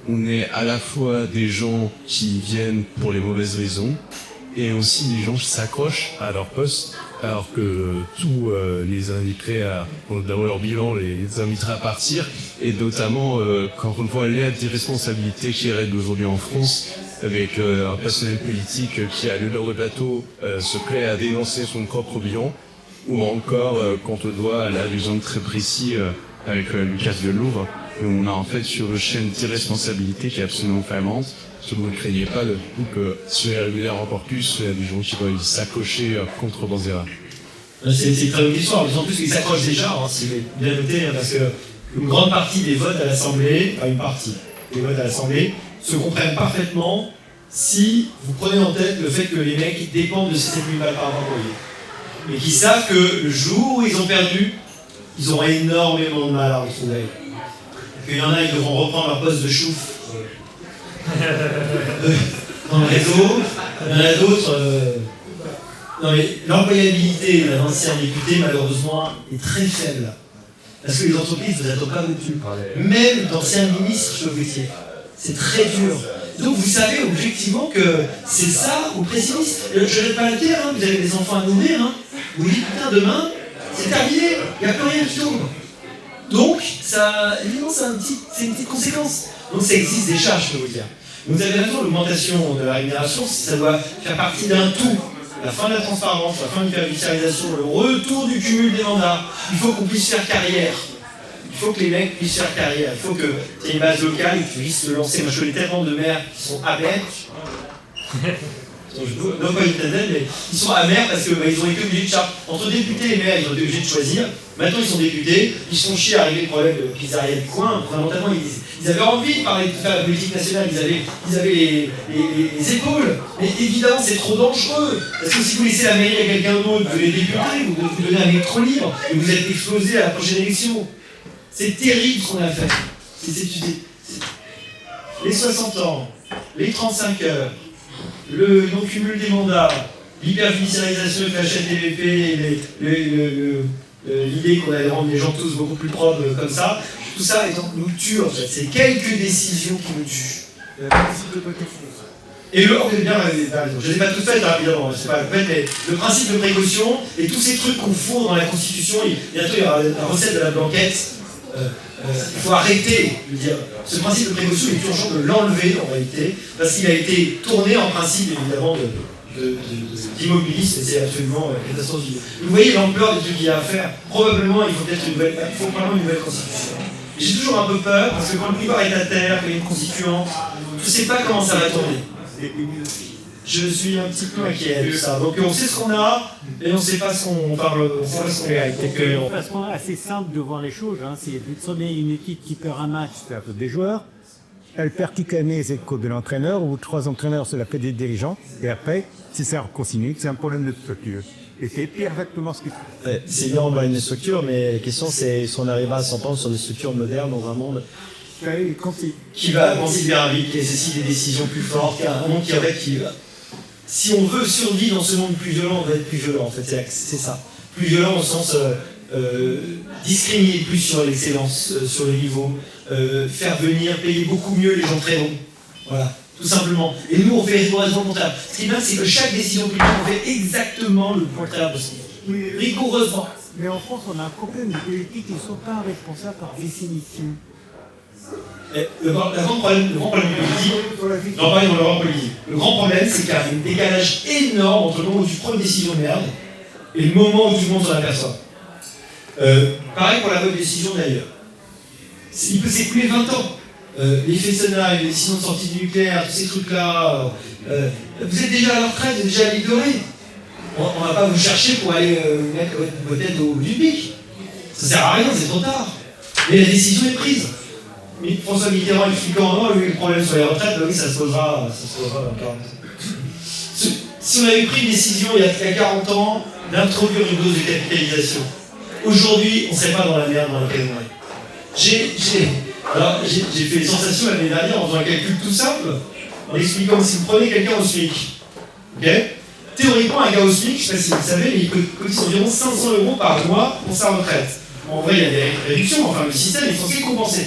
on ait à la fois des gens qui viennent pour les mauvaises raisons et aussi des gens qui s'accrochent à leur poste alors que tout les inviterait dans leur bilan, les inviterait à partir, et notamment quand on voit l'aide des responsabilités qui règnent aujourd'hui en France, avec un personnel politique qui, à l'heure de plateau, se plaît à dénoncer son propre bilan, ou encore quand on doit à l'exemple très précis avec Lucas de Louvre, on a en fait sur le chaîne d'irresponsabilité qui est absolument flagrante. Si vous ne craignez pas que si les régulières encore plus, il y a des gens qui doivent s'accrocher contre Banzera. C'est une très bonne question. En plus, ils s'accrochent déjà, hein, si vous bien noté, hein, parce qu'une grande partie des votes à l'Assemblée, enfin une partie des votes à l'Assemblée, se comprennent parfaitement si vous prenez en tête le fait que les mecs dépendent de ces 7 000 balles par mois employés. Et qu'ils savent que le jour où ils ont perdu, ils auront énormément de mal à retrouver. Qu'il y en a, ils devront reprendre leur poste de chouf dans le réseau. Il y en a d'autres. Non mais l'employabilité d'un ancien député, malheureusement, est très faible. Parce que les entreprises ne vous attendent pas dessus. Même d'anciens ministres, je peux vous dire. C'est très dur. Donc vous savez objectivement que c'est ça ou pessimiste. Je ne vais pas la terre, hein, vous avez des enfants à nourrir. Hein. Vous dites putain demain, c'est terminé, il n'y a plus rien qui tombe. Donc ça, évidemment, c'est une petite conséquence. Donc ça existe déjà, je peux vous dire. Vous avez raison, l'augmentation de la rémunération, ça doit faire partie d'un tout. La fin de la transparence, la fin de l'hyperjudiciarisation, le retour du cumul des mandats. Il faut qu'on puisse faire carrière. Il faut que les mecs puissent faire carrière. Il faut qu'il y ait une base locale et qu'ils puissent se lancer. Moi, je connais tellement de maires qui sont amers. Je ne dois pas internet, mais ils sont amers parce qu'ils ont été obligés de charger. Entre députés et maires, ils ont été obligés de choisir. Maintenant, ils sont députés, ils se font chier à régler le problème de pizzeria du coin. Fondamentalement, ils avaient envie de parler, de faire la politique nationale, ils avaient les épaules. Mais évidemment, c'est trop dangereux. Parce que si vous laissez la mairie à quelqu'un d'autre, vous les députés, vous donnez un électron libre et vous êtes explosé à la prochaine élection. C'est terrible ce qu'on a fait. Les 60 ans, les 35 heures, le non-cumul des mandats, l'hyperjudiciarisation de la chaîne TVP, l'idée qu'on allait rendre les gens tous beaucoup plus propres comme ça, tout ça nous tue en fait. C'est quelques décisions qui nous tuent. Et le, je ne les ai pas toutes faites, hein, évidemment, c'est pas la peine, mais le principe de précaution et tous ces trucs qu'on fourre dans la Constitution, bientôt il y aura la recette de la blanquette. Il faut arrêter, je veux dire, ce principe de précaution, il est urgent de l'enlever en réalité, parce qu'il a été tourné en principe évidemment d'immobilisme, et c'est absolument catastrophique. Vous voyez l'ampleur des trucs qu'il y a à faire, probablement il faut vraiment une nouvelle constitution. J'ai toujours un peu peur, parce que quand le pouvoir est à terre, qu'il y a une constituante, je ne sais pas comment ça va tourner. Je suis un petit peu inquiet de ça. Donc on sait ce qu'on a, et on ne sait pas ce qu'on parle. C'est une façon assez simple de voir les choses. Hein. C'est de sonner une équipe qui perd un match, c'est la faute des joueurs. Elle perd toute l'année, c'est le code de l'entraîneur, ou 3 entraîneurs, c'est la faute des dirigeants. Et après, si ça continue, c'est un problème de structure. Et c'est exactement ce qu'il faut. C'est bien d'avoir une structure, mais la question c'est si on arrivera à s'entendre sur des structures modernes dans un monde qui va avancer bien vite, qui nécessite des décisions plus fortes, un monde qui va. Si on veut survivre dans ce monde plus violent, on va être plus violent en fait, c'est ça. Plus violent au sens discriminer plus sur l'excellence, sur le niveau, faire venir, payer beaucoup mieux les gens très bons. Voilà, tout simplement. Et nous on fait rigoureusement le contraire. Ce qui est bien c'est que chaque décision politique on fait exactement le contraire possible. Rigoureusement. Mais en France on a un problème de politiques qui ne sont pas responsables par définition. Le grand problème du politique, le grand problème, c'est qu'il y a un décalage énorme entre le moment où tu prends une décision de merde et le moment où tout le monde s'en aperçoit. Pareil pour la bonne décision d'ailleurs. Il peut s'écouler 20 ans. L'effet Fessenheim, les décisions de sortie du nucléaire, tous ces trucs-là. Vous êtes déjà à la retraite, vous êtes déjà libéré. On ne va pas vous chercher pour aller mettre vos têtes au bout du pic. Ça sert à rien, c'est trop tard. Mais la décision est prise. François Mitterrand expliquant non, le problème sur les retraites, bah oui, ça se posera dans 40 ans. Si on avait pris une décision il y a 40 ans d'introduire une dose de capitalisation, aujourd'hui, on ne serait pas dans la merde dans laquelle on est. J'ai fait les sensations l'année dernière en faisant un calcul tout simple, en expliquant si vous prenez quelqu'un au SMIC, ok, théoriquement, un gars au SMIC, je ne sais pas si vous le savez, mais il cotise environ 500 € par mois pour sa retraite. En vrai, il y a des réductions, enfin le système est censé compenser.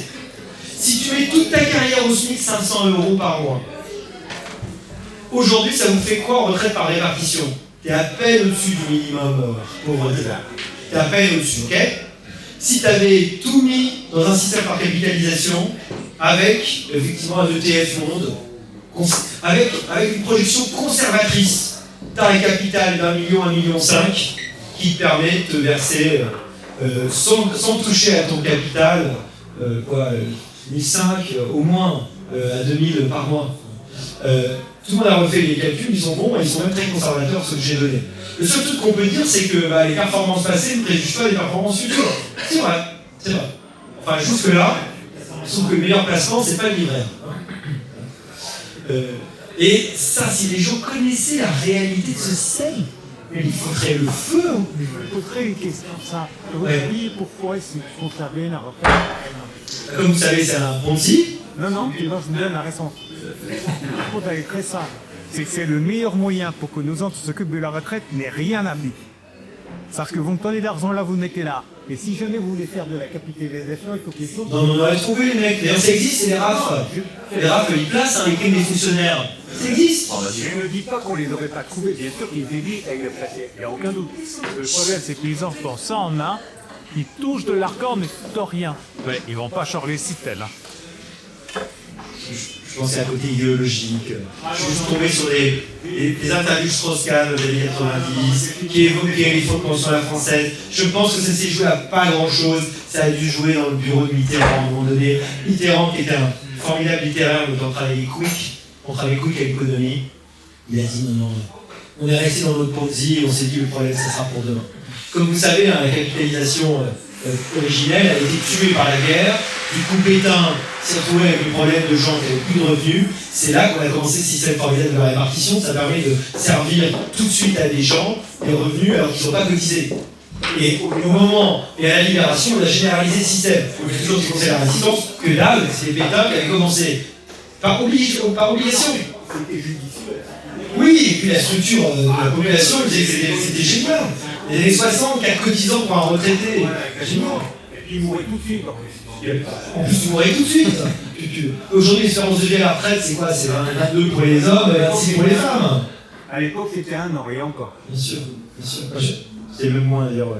Si tu mets toute ta carrière au SMIC, 500 € par mois, aujourd'hui, ça vous fait quoi en retraite par répartition? Tu es à peine au-dessus du minimum pauvreté. Tu es à peine au-dessus, ok? Si tu avais tout mis dans un système par capitalisation, avec effectivement un ETF monde, avec une projection conservatrice, tu as un capital d'1 million, 1,5 million qui te permet de te verser, sans toucher à ton capital, 1,500 au moins à 2 000 par mois. Tout le monde a refait les calculs, ils sont bons et ils sont même très conservateurs ceux que j'ai donnés. Le seul truc qu'on peut dire, c'est que les performances passées ne préjugent pas des performances futures. C'est vrai, c'est vrai. Enfin, jusque-là, je trouve que le meilleur placement, c'est pas le livret. Et ça, si les gens connaissaient la réalité de ce système, il faudrait le feu. Il faudrait une question ça. Vous savez pourquoi est-ce qu'ils font conserver la retraite? Comme vous savez, c'est un Ponzi. Non, je me donne la réponse. Il faudrait créer ça. C'est le meilleur moyen pour que nos gens qui s'occupent de la retraite n'aient rien à dire. Parce que vous me donnez l'argent là, vous le mettez là. Et si jamais vous voulez faire de la capitalisation, il faut que les choses... Non, on aurait trouvé les mecs. D'ailleurs, ça existe, c'est les RAF. Les RAF, ils placent les primes des fonctionnaires. Ça existe. Je ne dis pas qu'on les aurait pas trouvés. Bien sûr qu'ils existent avec le placé. Il n'y a aucun doute. Le problème, c'est que les gens font ça en main, ils touchent de l'argent, mais ne foutent rien. Ouais, ils vont pas changer le système. Je pensais à côté idéologique. Je suis juste tombé sur des interviews de Strauss-Kahn des années 90 qui évoquaient les fonds de pension à la française. Je pense que ça s'est joué à pas grand-chose. Ça a dû jouer dans le bureau de Mitterrand à un moment donné. Mitterrand, qui était un formidable littéraire, dont on travaillait Quick à l'économie, il a dit non, on est resté dans notre Ponzi et on s'est dit le problème, ça sera pour demain. Comme vous savez, la capitalisation originelle a été tuée par la guerre. Du coup, Pétain s'est retrouvé avec le problème de gens qui n'avaient plus de revenus. C'est là qu'on a commencé ce système formidable de la répartition. Ça permet de servir tout de suite à des gens des revenus alors qu'ils ne sont pas cotisés. Et au moment et à la libération, on a généralisé le système. Il y a toujours qui conseillent la résistance, que là, c'est Pétain qui avait commencé par obligation. Oui, et puis la structure de la population, il disait que c'était génial. Les années 60, 4 cotisants pour un retraité. Génial. Ils mourraient tout de suite. En plus, tu mourrais tout de suite. Aujourd'hui, l'espérance de vie à la retraite, c'est quoi? C'est 22 pour les hommes et 26 pour les femmes. À l'époque, c'était 1 an, et encore. Bien sûr. C'est même moins d'ailleurs.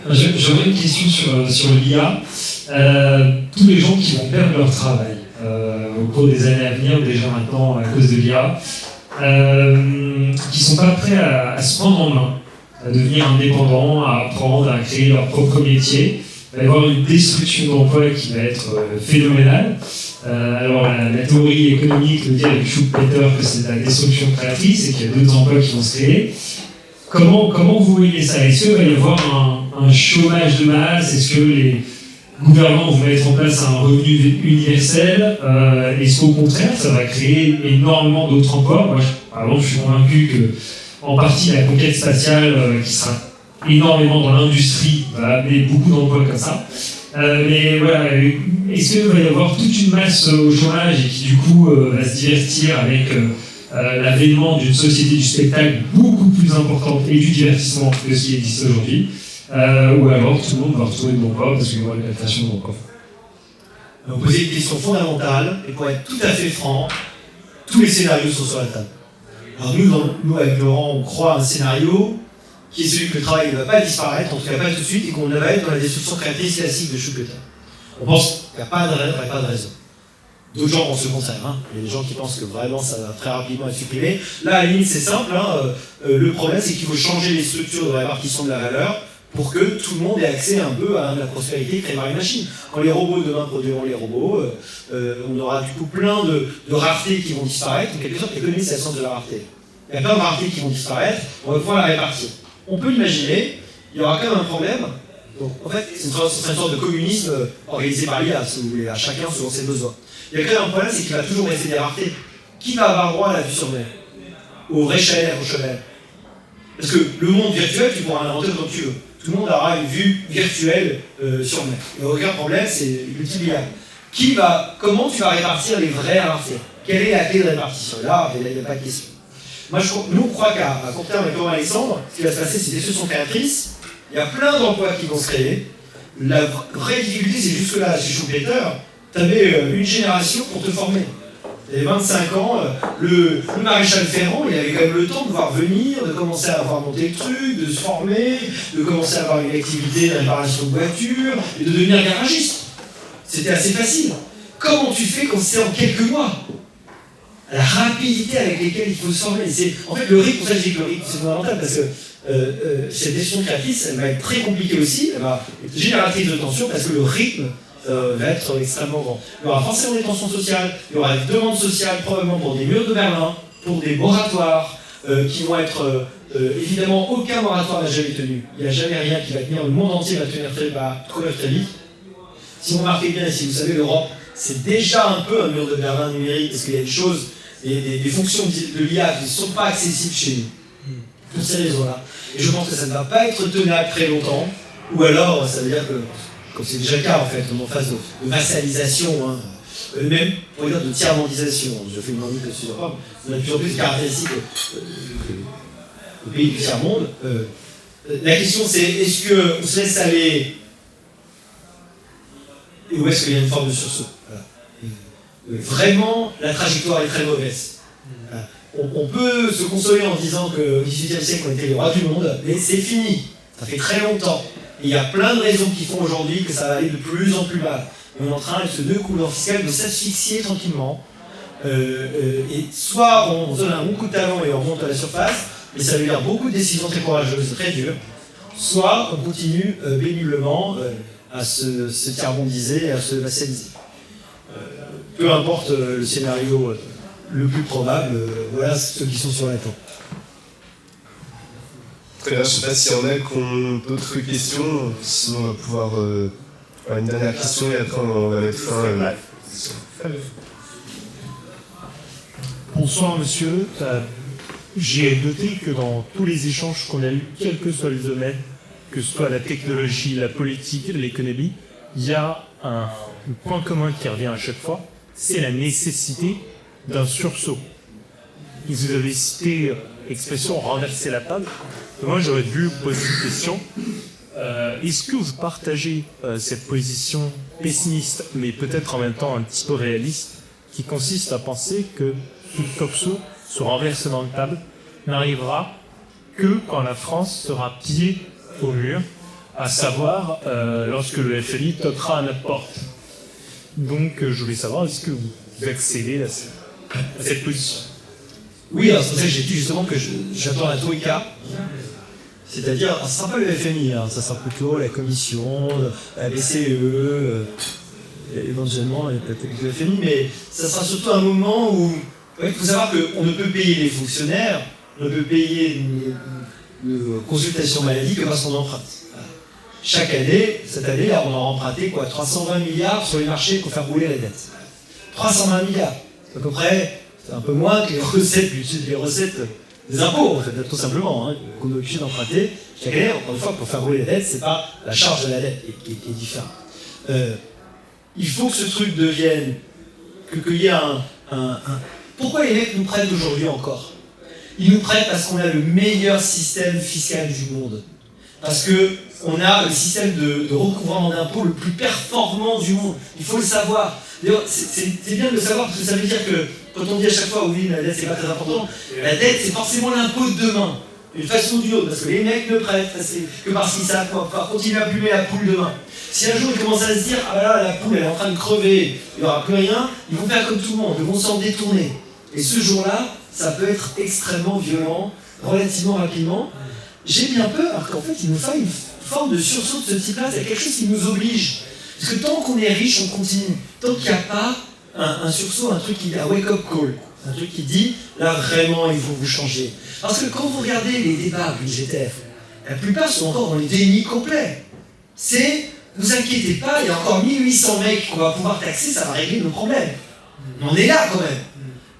J'aurais une question sur l'IA. Tous les gens qui vont perdre leur travail au cours des années à venir, déjà maintenant à cause de l'IA, qui ne sont pas prêts à se prendre en main, à devenir indépendants, à apprendre, à créer leur propre métier. Il va y avoir une destruction d'emplois qui va être phénoménale. Alors la théorie économique nous dit avec Schumpeter que c'est la destruction créatrice et qu'il y a d'autres emplois qui vont se créer. Comment vous voyez ça? Est-ce qu'il va y avoir un chômage de masse? Est-ce que les gouvernements vont mettre en place un revenu universel? Est-ce qu'au contraire, ça va créer énormément d'autres emplois? Moi, par exemple, je suis convaincu que, en partie, la conquête spatiale, qui sera énormément dans l'industrie, va amener beaucoup d'emplois comme ça. Mais voilà, est-ce qu'il va y avoir toute une masse au chômage et qui, du coup, va se divertir avec l'avènement d'une société du spectacle beaucoup plus importante et du divertissement que ce qui existe aujourd'hui? Ou alors tout le monde va retrouver de l'emploi parce qu'il y aura une création d'emploi. On posait une question fondamentale, et pour être tout à fait franc, tous les scénarios sont sur la table. Alors nous avec Laurent, on croit à un scénario qui est celui que le travail ne va pas disparaître, en tout cas pas tout de suite, et qu'on va être dans la destruction créatrice classique de Schumpeter. On pense qu'il n'y a pas de raison. D'autres gens pensent le contraire. Il y a des gens qui pensent que vraiment ça va très rapidement être supprimé. Là, à la limite, c'est simple. Le problème, c'est qu'il faut changer les structures de répartition de la valeur pour que tout le monde ait accès un peu à la prospérité créée par les machines. Quand les robots demain produiront les robots, on aura du coup plein de raretés qui vont disparaître. En quelque sorte, l'économie, c'est la science de la rareté. Il y a plein de raretés qui vont disparaître, on va pouvoir la répartir. On peut l'imaginer, il y aura quand même un problème, Donc, en fait, c'est une sorte de communisme organisé par l'IA, si vous voulez, à chacun selon ses besoins. Il y a quand même un problème, c'est qu'il va toujours rester des raretés. Qui va avoir droit à la vue sur mer? Au vrai chalet, au cheval? Parce que le monde virtuel, tu pourras l'inventer comme tu veux. Tout le monde aura une vue virtuelle sur mer. Il n'y a aucun problème, c'est l'utilisable. Comment tu vas répartir les vraies raretés? Quelle est la clé de répartition? Là, il n'y a pas de question. Nous, on croit qu'à court terme, avec Laurent Alexandre, ce qui va se passer, c'est des solutions créatrices. Il y a plein d'emplois qui vont se créer. La vraie difficulté, c'est jusque-là, chez Schumpeter, tu avais une génération pour te former. Il avait 25 ans, le maréchal Ferrand, il avait quand même le temps de pouvoir venir, de commencer à avoir monté le truc, de se former, de commencer à avoir une activité de réparation de voiture, et de devenir garagiste. C'était assez facile. Comment tu fais quand c'est en quelques mois? La rapidité avec laquelle il faut se former. En fait, le rythme, pour ça je dis que le rythme c'est fondamental, parce que cette gestion créatrice, elle va être très compliquée aussi, elle va être génératrice de tension, parce que le rythme va être extrêmement grand. Il y aura forcément des tensions sociales, il y aura des demandes sociales, probablement pour des murs de Berlin, pour des moratoires, qui vont être... évidemment, aucun moratoire n'a jamais tenu. Il n'y a jamais rien qui va tenir, le monde entier va tenir très vite. Si vous remarquez bien, et si vous savez, l'Europe, c'est déjà un peu un mur de Berlin numérique, parce qu'il y a des choses, des fonctions de l'IA qui ne sont pas accessibles chez nous. Pour ces raisons-là. Et je pense que ça ne va pas être tenable très longtemps, ou alors, ça veut dire que, comme c'est déjà le cas en fait, on est en phase de vassalisation, hein, même, on pourrait dire de tiers-mondisation. Je fais une envie que sur Europe, on a de plus en plus de caractéristiques au pays du tiers-monde. La question c'est, est-ce qu'on se laisse aller, et où est-ce qu'il y a une forme de sursaut? Voilà. Vraiment, la trajectoire est très mauvaise. Voilà. On peut se consoler en disant qu'au XVIIIe siècle, on était les rois du monde, mais c'est fini. Ça fait très longtemps. Et il y a plein de raisons qui font aujourd'hui que ça va aller de plus en plus mal. On est en train, avec ce nœud coulant fiscal, de s'asphyxier tranquillement. Et soit on donne un bon coup de talon et on remonte à la surface, mais ça veut dire beaucoup de décisions très courageuses, très dures. Soit on continue péniblement à se tiers-mondiser, à se vassaliser. Peu importe le scénario le plus probable, voilà ceux qui sont sur la table. Très bien, je ne sais pas s'il y en a qui ont d'autres questions, sinon on va pouvoir faire une dernière question et après on va mettre fin. Bonsoir monsieur, j'ai noté que dans tous les échanges qu'on a eus, quels que soient les domaines, que ce soit la technologie, la politique, l'économie, il y a un point commun qui revient à chaque fois, c'est la nécessité d'un sursaut. Vous avez cité l'expression renverser la table. Moi, j'aurais dû poser une question. Est-ce que vous partagez cette position pessimiste, mais peut-être en même temps un petit peu réaliste, qui consiste à penser que ce renversement de table n'arrivera que quand la France sera pied au mur, à savoir lorsque le FMI toquera à notre porte. Donc, je voulais savoir, est-ce que vous accédez à cette position? Oui, alors c'est pour ça que j'ai dit justement que j'attends la troïka. C'est-à-dire, ça ne sera pas le FMI, hein, ça sera plutôt la Commission, la BCE, éventuellement peut-être le FMI, mais ça sera surtout un moment où il faut savoir qu'on ne peut payer les fonctionnaires, on ne peut payer une consultation maladie que parce qu'on emprunte. Chaque année, cette année, là, on a emprunté 320 milliards sur les marchés pour faire rouler la dette. 320 milliards, c'est à peu près, c'est un peu moins que les recettes des impôts, en fait, tout simplement, hein, qu'on est obligé d'emprunter chaque année. Encore une fois, pour faire rouler la dette, c'est pas la charge de la dette qui est différente. Il faut que ce truc devienne, qu'il y ait Pourquoi les mecs nous prêtent aujourd'hui encore? Ils nous prêtent parce qu'on a le meilleur système fiscal du monde. Parce qu'on a le système de recouvrement d'impôts le plus performant du monde. Il faut le savoir. D'ailleurs, c'est bien de le savoir parce que ça veut dire que quand on dit à chaque fois oui, la dette c'est pas très important, la dette c'est forcément l'impôt de demain. D'une façon ou d'une autre, parce que les mecs ne prêtent que parce qu'ils savent pouvoir continuer à plumer la poule demain. Si un jour ils commencent à se dire ah ben là la poule elle est en train de crever, il n'y aura plus rien, ils vont faire comme tout le monde, ils vont s'en détourner. Et ce jour-là, ça peut être extrêmement violent, relativement rapidement. J'ai bien peur qu'en fait il nous faille une forme de sursaut de ce type-là, c'est quelque chose qui nous oblige. Parce que tant qu'on est riche, on continue. Tant qu'il n'y a pas un sursaut, un truc qui dit un wake-up call, un truc qui dit là vraiment il faut vous changer. Parce que quand vous regardez les débats budgétaires, la plupart sont encore dans les dénis complets. c'est vous inquiétez pas, il y a encore 1800 mecs qu'on va pouvoir taxer, ça va régler nos problèmes. On est là quand même.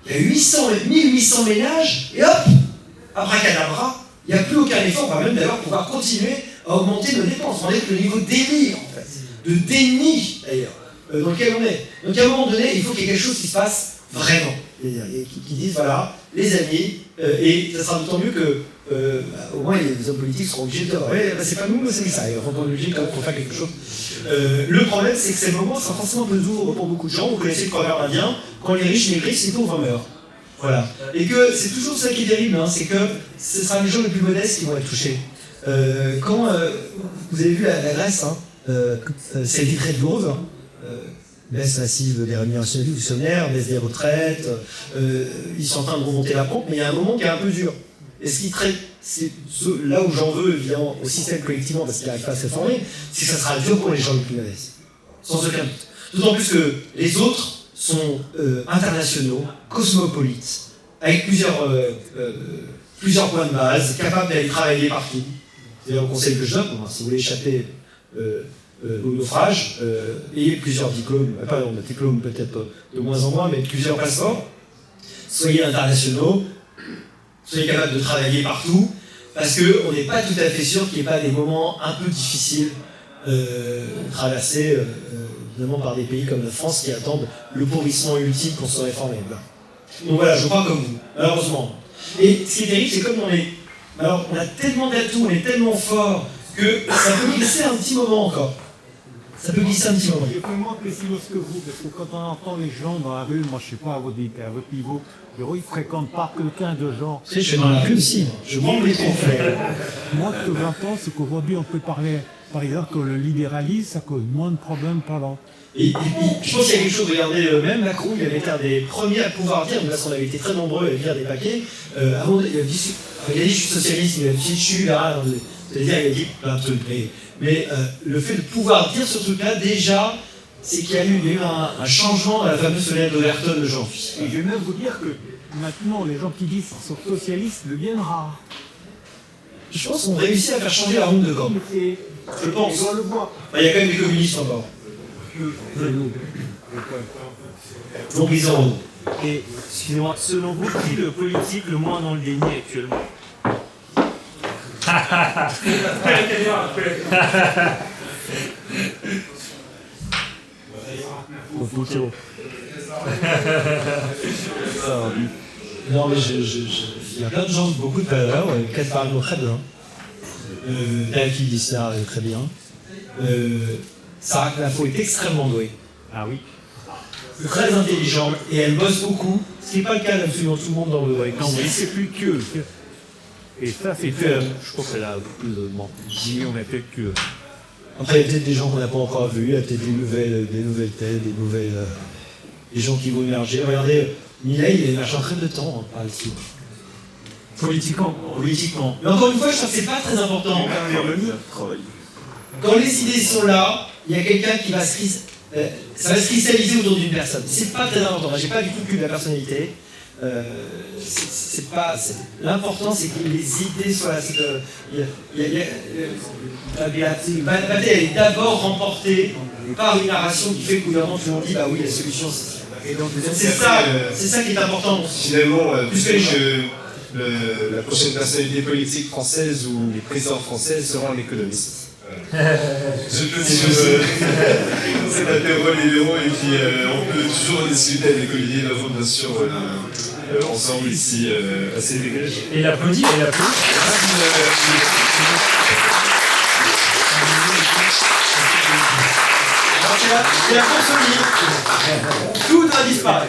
Il y a 1800 ménages, et hop, abracadabra, il n'y a plus aucun effort, on va même d'ailleurs pouvoir continuer à augmenter nos dépenses. On est le niveau de délire, en fait, de déni d'ailleurs, dans lequel on est. Donc à un moment donné, il faut qu'il y ait quelque chose qui se passe vraiment. Et qui disent, voilà, les amis, et ça sera d'autant mieux que, au moins les hommes politiques seront obligés de dire, ouais, bah, c'est pas nous, c'est ça, il faut pas obligé quand même pour faire quelque chose. Le problème, c'est que ces moments sera forcément un peu lourd pour beaucoup de gens. Vous connaissez le proverbe indien, quand les riches maigrissent, les pauvres meurent. Voilà. Et que c'est toujours ça qui est terrible, hein, c'est que ce sera les gens les plus modestes qui vont être touchés. Quand vous avez vu la Grèce, hein, c'est des très douloureuse, hein, baisse massive des rémunérations du fonctionnaire, baisse des retraites, ils sont en train de remonter la pente, mais il y a un moment qui est un peu dur. Et ce qui c'est là où j'en veux évidemment au système collectivement, parce qu'il n'arrive pas à se former, c'est que ça sera dur pour les gens les plus modestes. Sans aucun doute. D'autant plus que les autres sont internationaux, cosmopolites, avec plusieurs points de base, capables d'aller travailler partout. C'est un conseil que je donne, si vous voulez échapper au naufrage, ayez plusieurs diplômes, pardon, diplômes peut-être de moins en moins, mais plusieurs passeports. Soyez internationaux, soyez capables de travailler partout, parce qu'on n'est pas tout à fait sûr qu'il n'y ait pas des moments un peu difficiles traversés notamment par des pays comme la France qui attendent le pourrissement ultime pour se réformer. Donc voilà, je crois comme vous, malheureusement. Et ce qui est terrible, c'est comme on a tellement d'atouts, on est tellement fort que ça peut glisser un petit moment encore. Ça peut glisser un petit moment. Je peux moins pessimiste que vous, parce que quand on entend les gens dans la rue, moi je ne sais pas à votre niveau, ils ne fréquentent pas quelqu'un de genre. Tu sais, je suis dans la rue aussi, je monte les confrères. Moi, ce que j'entends, c'est qu'aujourd'hui, on peut parler, par exemple, que le libéralisme, ça cause moins de problèmes parlant. Et je pense qu'il y a quelque chose, regardez, même Macron, il avait été un des premiers à pouvoir dire, mais là, on avait été très nombreux à lire des paquets, avant, il a dit je suis socialiste, il a dit je suis là, c'est-à-dire il a dit plein de trucs, mais le fait de pouvoir dire ce truc-là, déjà, c'est qu'il y a eu un changement dans la fameuse fenêtre d'Overton de janvier. Et je vais même vous dire que maintenant, les gens qui disent qu'ils sont socialistes deviennent rares. Je pense qu'on réussit à faire changer la ronde de camp. Je pense. On doit le voir. Il y a quand même des communistes encore. Donc ils ont. Et, excusez-moi, selon vous, qui est le politique le moins dans le déni actuellement? Non mais il y a plein de gens, beaucoup de valeurs, Kat Barno très bien, David Lissard très bien, Sarah Knafo est extrêmement douée. Ah oui. Très intelligente et elle bosse beaucoup, ce qui n'est pas le cas d'absolument tout le monde dans le Cambry, c'est plus que. Et ça, c'est je crois qu'elle a plus de millions, mais peut-être que. Après, il y a peut-être des gens qu'on n'a pas encore vus, il y a peut-être des nouvelles têtes, des gens qui vont émerger. Regardez, Milei, il émerge en très de temps par ici. Politiquement. Mais encore une fois, je trouve que c'est pas très important. Quand les idées sont là, il y a quelqu'un qui va ça va se cristalliser autour d'une personne. C'est pas très important. Moi, j'ai pas du tout le cul de la personnalité. L'important, c'est que les idées soient là. Bataille, elle est d'abord remportée par une narration qui fait que gouvernement tout le monde dit bah oui, la solution c'est ça qui est important. Finalement, la prochaine personnalité politique française ou les présidents français seront l'économiste. Je peux dire c'est l'intervalle libéraux et puis on peut toujours discuter avec Olivier Lavaux bien sûr ensemble ici assez dégagé. Et il applaudit, C'est la consommée. Tout a disparu.